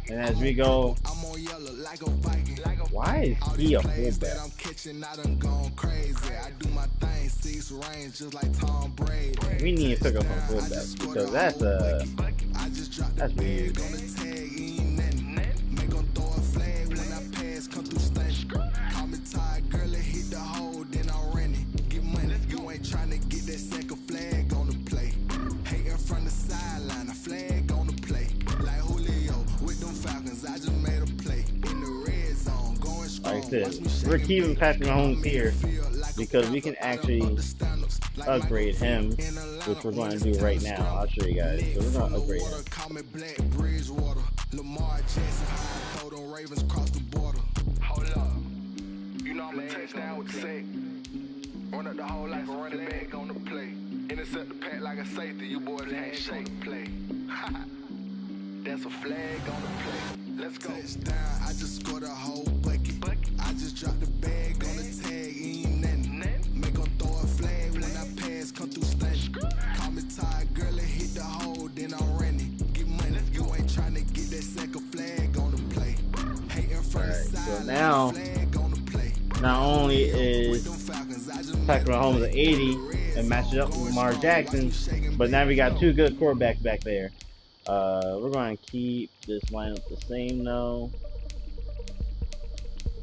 And as we go, why is he a fullback? We need to pick up on fullback because that's weird. Like this, we're keeping Patrick Mahomes here because we can actually upgrade him, which we're going to do right now. I'll show you guys. So we're going to upgrade him. Hold up. You know I'm a touchdown with the sack. Run up the whole life and run it back on the play. Intercept the pack like a safety. You boys ain't shake play. That's a flag on the play. Let's go. Touchdown. I just scored a whole bucket. I just dropped the bag on the tag. Ain't nothing. Make them throw a flag when I pass. Come through stunning. Call me tired, girl, and hit the hole. Then I'm running. Get money. You ain't trying to get that second flag on the play. Hating from the side. So now, not only is Patrick Mahomes at 80, and match it up with Lamar Jackson. But now we got two good quarterbacks back there. We're going to keep this lineup the same though.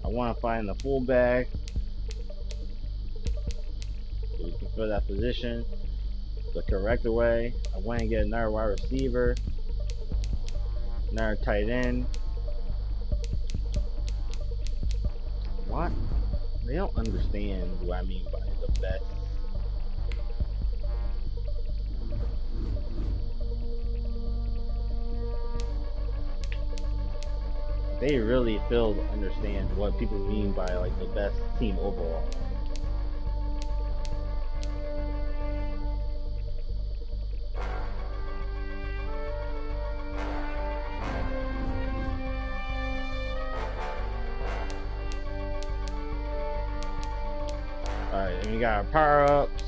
I want to find the fullback so we can fill that position the correct way. I want to get another wide receiver, another tight end. What? They don't understand what I mean by the best. They really fail to understand what people mean by like the best team overall. Alright, and we got our power-ups.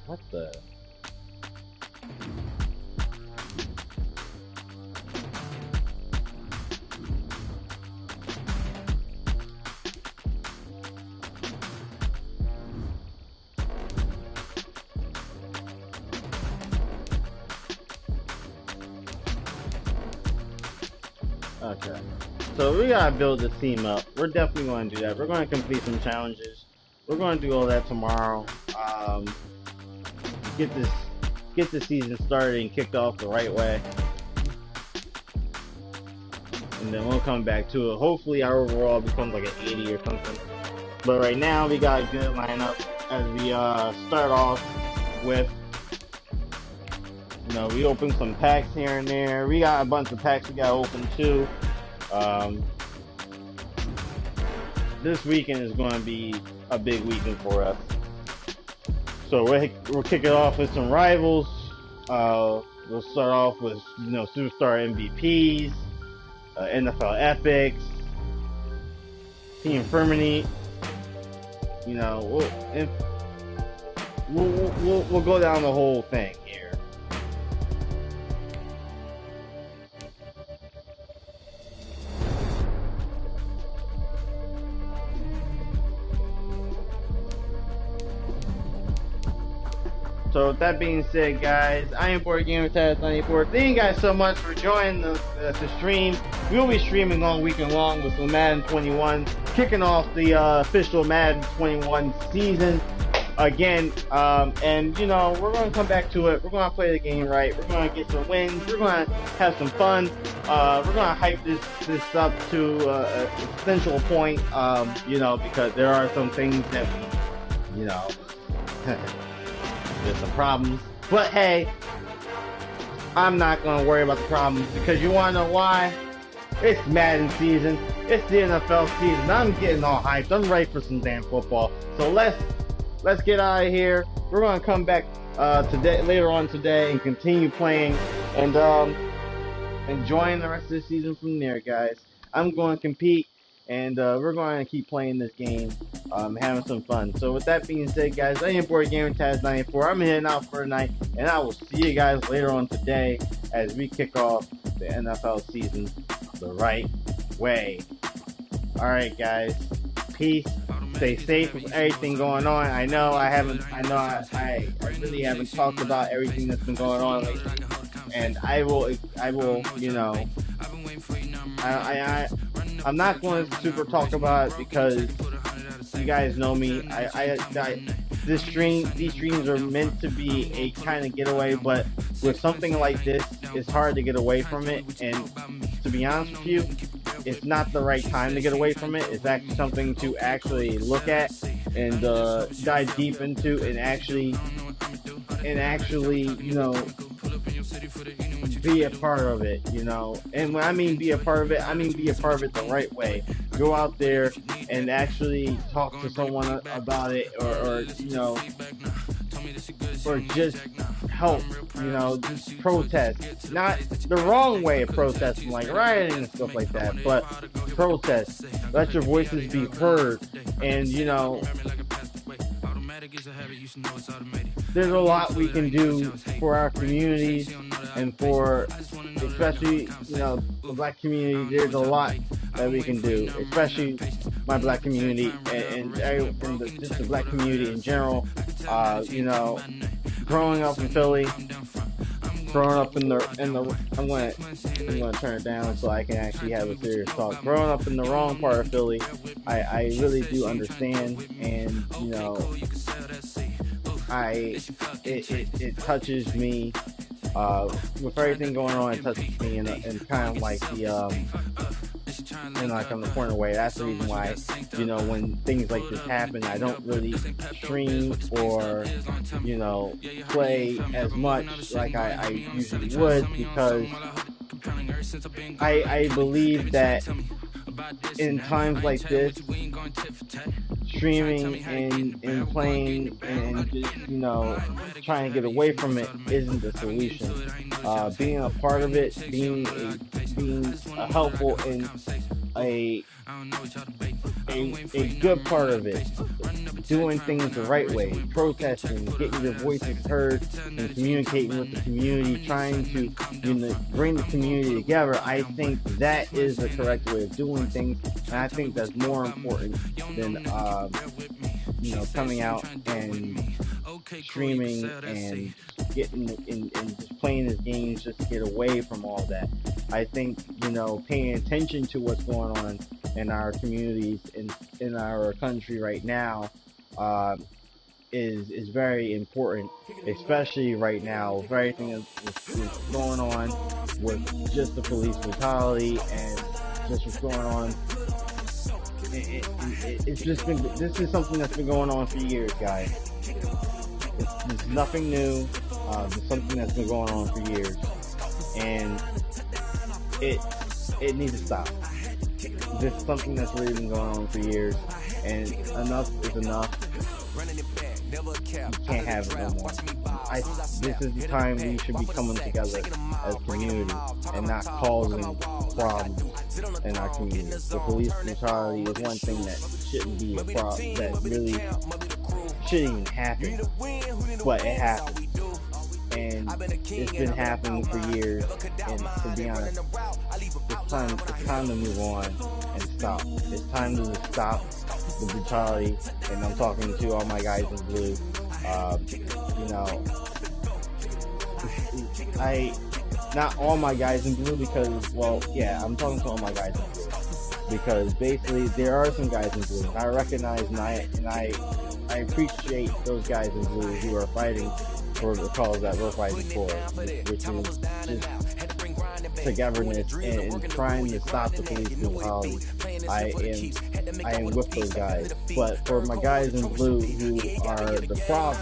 What the? Okay, so we gotta build this team up. We're definitely going to do that. We're going to complete some challenges. We're going to do all that tomorrow. Get the season started and kicked off the right way, and then we'll come back to it. Hopefully, our overall becomes like an 80 or something. But right now, we got a good lineup as we start off with. You know, we opened some packs here and there. We got a bunch of packs we got open too. This weekend is going to be a big weekend for us. So we'll kick it off with some rivals. We'll start off with superstar MVPs, NFL epics, team infirmity. You know, we'll go down the whole thing here. So with that being said, guys, I am Board Gamer Taz 94. Thank you guys so much for joining the stream. We will be streaming all weekend long with some Madden 21, kicking off the official Madden 21 season again. And you know, we're going to come back to it. We're going to play the game right. We're going to get some wins. We're going to have some fun. We're going to hype this up to a essential point. You know, because there are some things that we, you know. There's some problems, but hey, I'm not going to worry about the problems because you want to know why? It's Madden season. It's the NFL season. I'm getting all hyped. I'm ready for some damn football. So let's get out of here. We're going to come back later on today and continue playing and enjoying the rest of the season from there, guys. I'm going to compete. And we're going to keep playing this game, having some fun. So with that being said, guys, I am Board Gamer Taz 94. I'm heading out for the night, and I will see you guys later on today as we kick off the NFL season the right way. All right, guys, peace. Stay safe with everything going on. I know I really haven't talked about everything that's been going on lately, and I will, you know, I'm not going to super talk about it because you guys know me. These streams are meant to be a kind of getaway, but with something like this, it's hard to get away from it. And to be honest with you, it's not the right time to get away from it. It's actually something to actually look at and dive deep into, and actually, you know, be a part of it, you know. And when I mean be a part of it, I mean be a part of it the right way. Go out there and actually talk to someone about it, or you know, or just help, you know, just protest. Not the wrong way of protesting, like rioting and stuff like that, but protest. Let your voices be heard, and you know, there's a lot we can do for our communities and for, especially, you know, the black community. There's a lot that we can do, especially my black community just the black community in general. You know, growing up in Philly, growing up in the I'm gonna turn it down so I can actually have a serious talk. Growing up in the wrong part of Philly, I really do understand, and you know, it touches me. With everything going on, it touches me in kind of like the in like on the corner way. That's the reason why, you know, when things like this happen, I don't really stream or, you know, play as much like I usually would, because I believe that in times like this, streaming and playing and just, you know, trying to get away from it isn't the solution. Being a part of it, being helpful in a good part of it, doing things the right way, protesting, getting your voices heard, and communicating with the community, trying to, you know, bring the community together. I think that is the correct way of doing things, and I think that's more important than you know, coming out and streaming and getting and just playing his games just to get away from all that. I think, you know, paying attention to what's going on in our communities in our country right now is very important, especially right now with everything that's going on with just the police brutality and just what's going on. It's just been, this is something that's been going on for years, guys. It's nothing new. It's something that's been going on for years, and it needs to stop. This is something that's really been going on for years, and enough is enough. You can't have it no more. This is the time we should be coming together as a community and not causing problems in our community. The police brutality is one thing that shouldn't be a problem, that really shouldn't even happen, but it happens. And it's been happening for years, and to be honest, it's time to move on and stop. It's time to stop the brutality, and I'm talking to all my guys in blue. You know, not all my guys in blue, because, well, yeah, I'm talking to all my guys in blue, because basically there are some guys in blue. I recognize and I appreciate those guys in blue who are fighting for the cause that we're fighting for, which is just togetherness and trying to stop the police brutality. I am with those guys. But for my guys in blue who are the problem,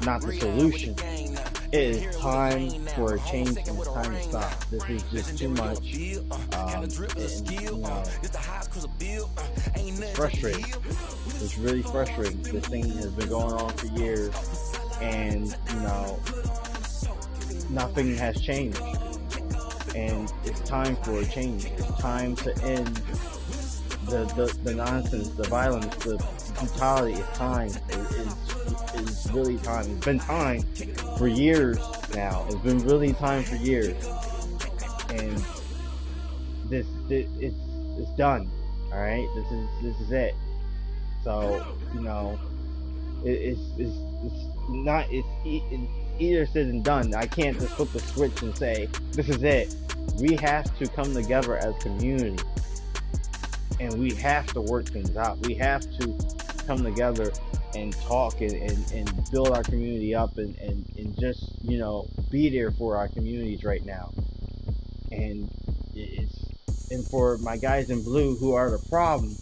not the solution, it is time for a change, and it's time to stop. This is just too much. And, you know, it's frustrating. It's really frustrating. This thing has been going on for years, and, you know, nothing has changed. And it's time for a change. It's time to end the nonsense, the violence, the brutality. It's time. It's really time. It's been time for years now. It's been really time for years. And it's done. All right. This is it. So, you know, it's either said and done. I can't just flip the switch and say this is it. We have to come together as a community, and we have to work things out. We have to come together and talk and build our community up and just, you know, be there for our communities right now. And for my guys in blue who are the problem,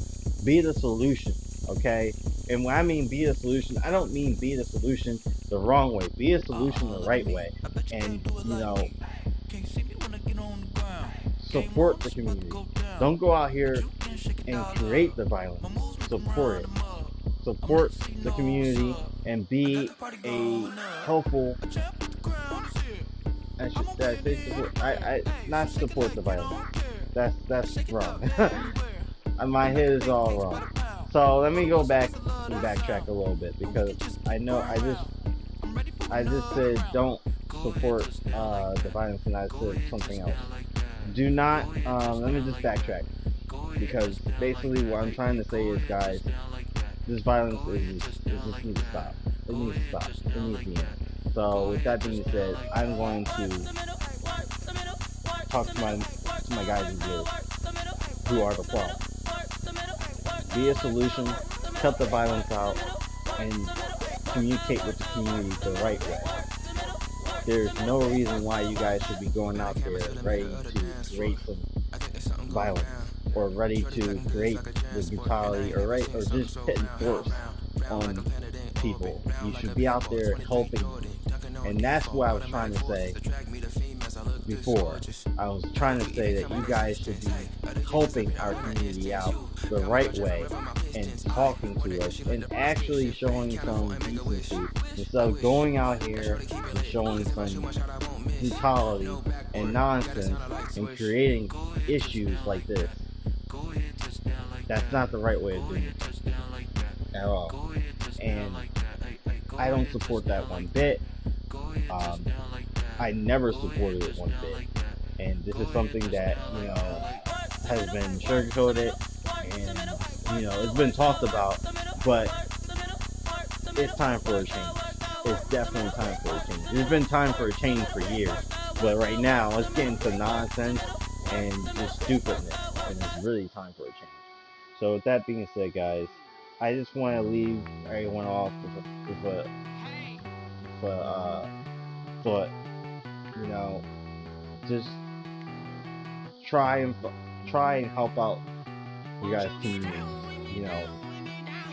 be the solution, okay? And when I mean be the solution, I don't mean be the solution the wrong way. Be a solution the right way. And, you know, support the community. Don't go out here and create the violence. Support it. Support the community and be a helpful. Not support the violence. That's wrong. My head is all wrong. So let me go back and backtrack a little bit, because I know I just said don't support the violence, and I said something else. Do not. Let me just backtrack. Because basically what I'm trying to say is, guys, this violence just needs to stop. It needs to stop. It needs to end. So with that being said, I'm going to talk to my guys in here who are the problem. Be a solution, cut the violence out, and communicate with the community the right way. There's no reason why you guys should be going out there ready to create some violence, or ready to create the brutality, or just putting force on people. You should be out there helping, and that's what I was trying to say before. I was trying to say that you guys should be helping our community out the right way and talking to us and actually showing some decency instead of going out here and showing some brutality and nonsense and creating issues like this. That's not the right way of doing it at all. And I don't support that one bit. I never supported it one bit. And this is something that, has been sugarcoated and, it's been talked about, but it's time for a change. It's definitely time for a change. There's been time for a change for years, but right now it's getting to nonsense and just stupidness, and it's really time for a change. So with that being said, guys, I just want to leave everyone off with a thought. Just try and help out you guys' community.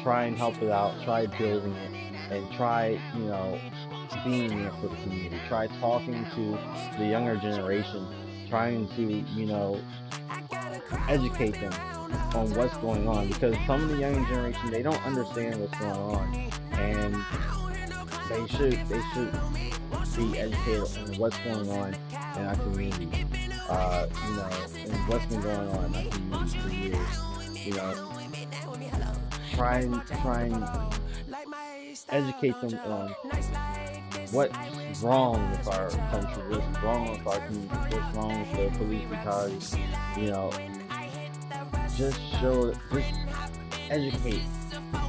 Try and help it out. Try building it, and try being there for the community. Try talking to the younger generation, trying to educate them on what's going on, because some of the younger generation, they don't understand what's going on, and they should be educated on what's going on in our community. And what's been going on in our community for years. Try and educate them on what's wrong with our country, what's wrong with our community, what's wrong with the police brutality. Just educate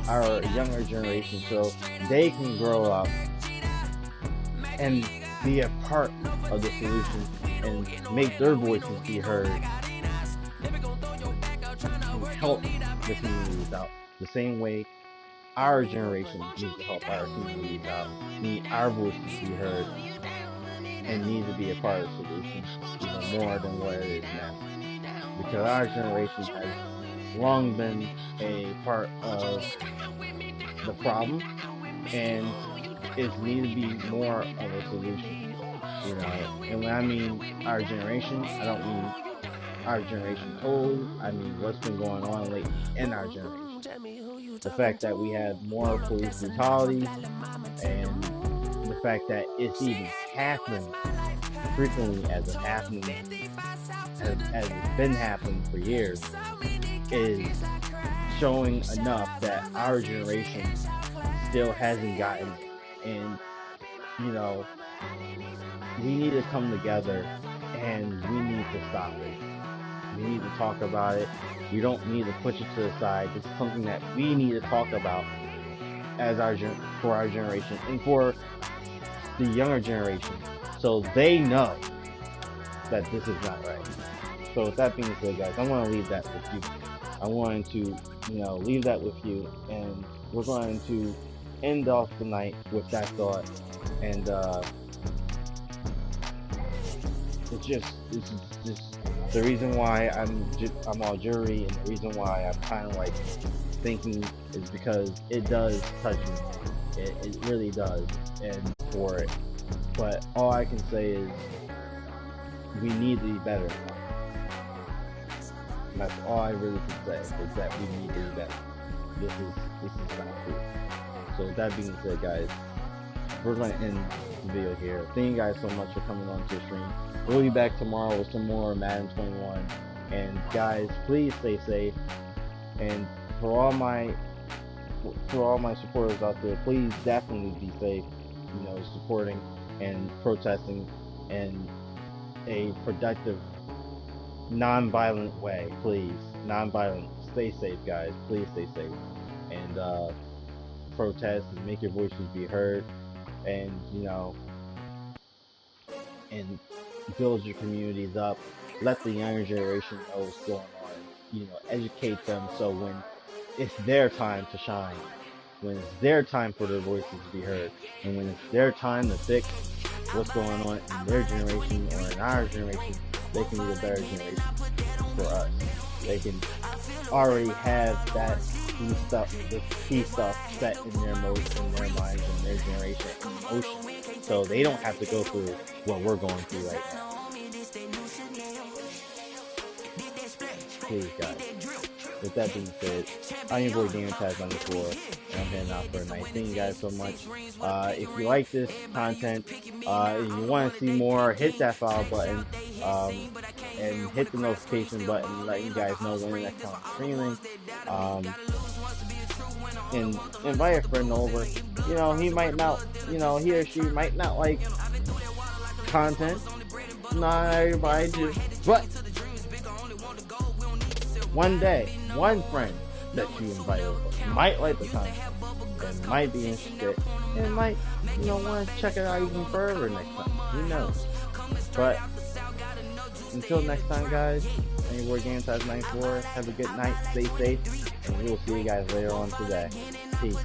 our younger generation so they can grow up and be a part of the solution and make their voices be heard and help the communities out the same way our generation needs to help our communities out, need our voices to be heard, and need to be a part of the solution even more than what it is now. Because our generation has long been a part of the problem, and it needs to be more of a solution. And when I mean our generation, I don't mean our generation old. I mean what's been going on lately in our generation. The fact that we have more police brutality, and the fact that it's even happening frequently as it's been happening for years, is showing enough that our generation still hasn't gotten it. And we need to come together, and we need to stop it. We need to talk about it. We don't need to push it to the side. It's something that we need to talk about for our generation and for the younger generation, so they know that this is not right. So with that being said, guys, I want to leave that with you. I wanted to, leave that with you, and we're going to end off the night with that thought. And it's just the reason why I'm all jittery, and the reason why I'm kind of like thinking is because it does touch me. It really does, and for it. But all I can say is we need to be better. That's all I really can say, is that we need to be better. This is not true. So with that being said, guys, we're going to end the video here. Thank you guys so much for coming on to the stream. We'll be back tomorrow with some more Madden 21. And guys, please stay safe. And for all my supporters out there, please definitely be safe. Supporting and protesting in a productive non-violent way, please. Non-violent. Stay safe, guys. Please stay safe. And protest and make your voices be heard. And and build your communities up. Let the younger generation know what's going on. Educate them so when it's their time to shine, when it's their time for their voices to be heard, and when it's their time to fix what's going on in their generation or in our generation, they can be a better generation for us. They can already have that key stuff set in their minds and their generation in motion, so they don't have to go through what we're going through right now. Please, guys. With that being said, I'm your boy GamerTaz94, and I'm heading out for a night. Thank you guys so much. If you like this content and you want to see more, hit that follow button and hit the notification button, let you guys know when the next time I'm streaming. And invite a friend over. He might not, he or she might not like content. Not everybody do, but one day, one friend that you invite over might like the content and might be interested and might, want to check it out even further next time. Who knows? But until next time, guys, I'm your boy GamerTaz94. Have a good night, stay safe, and we will see you guys later on today. Peace.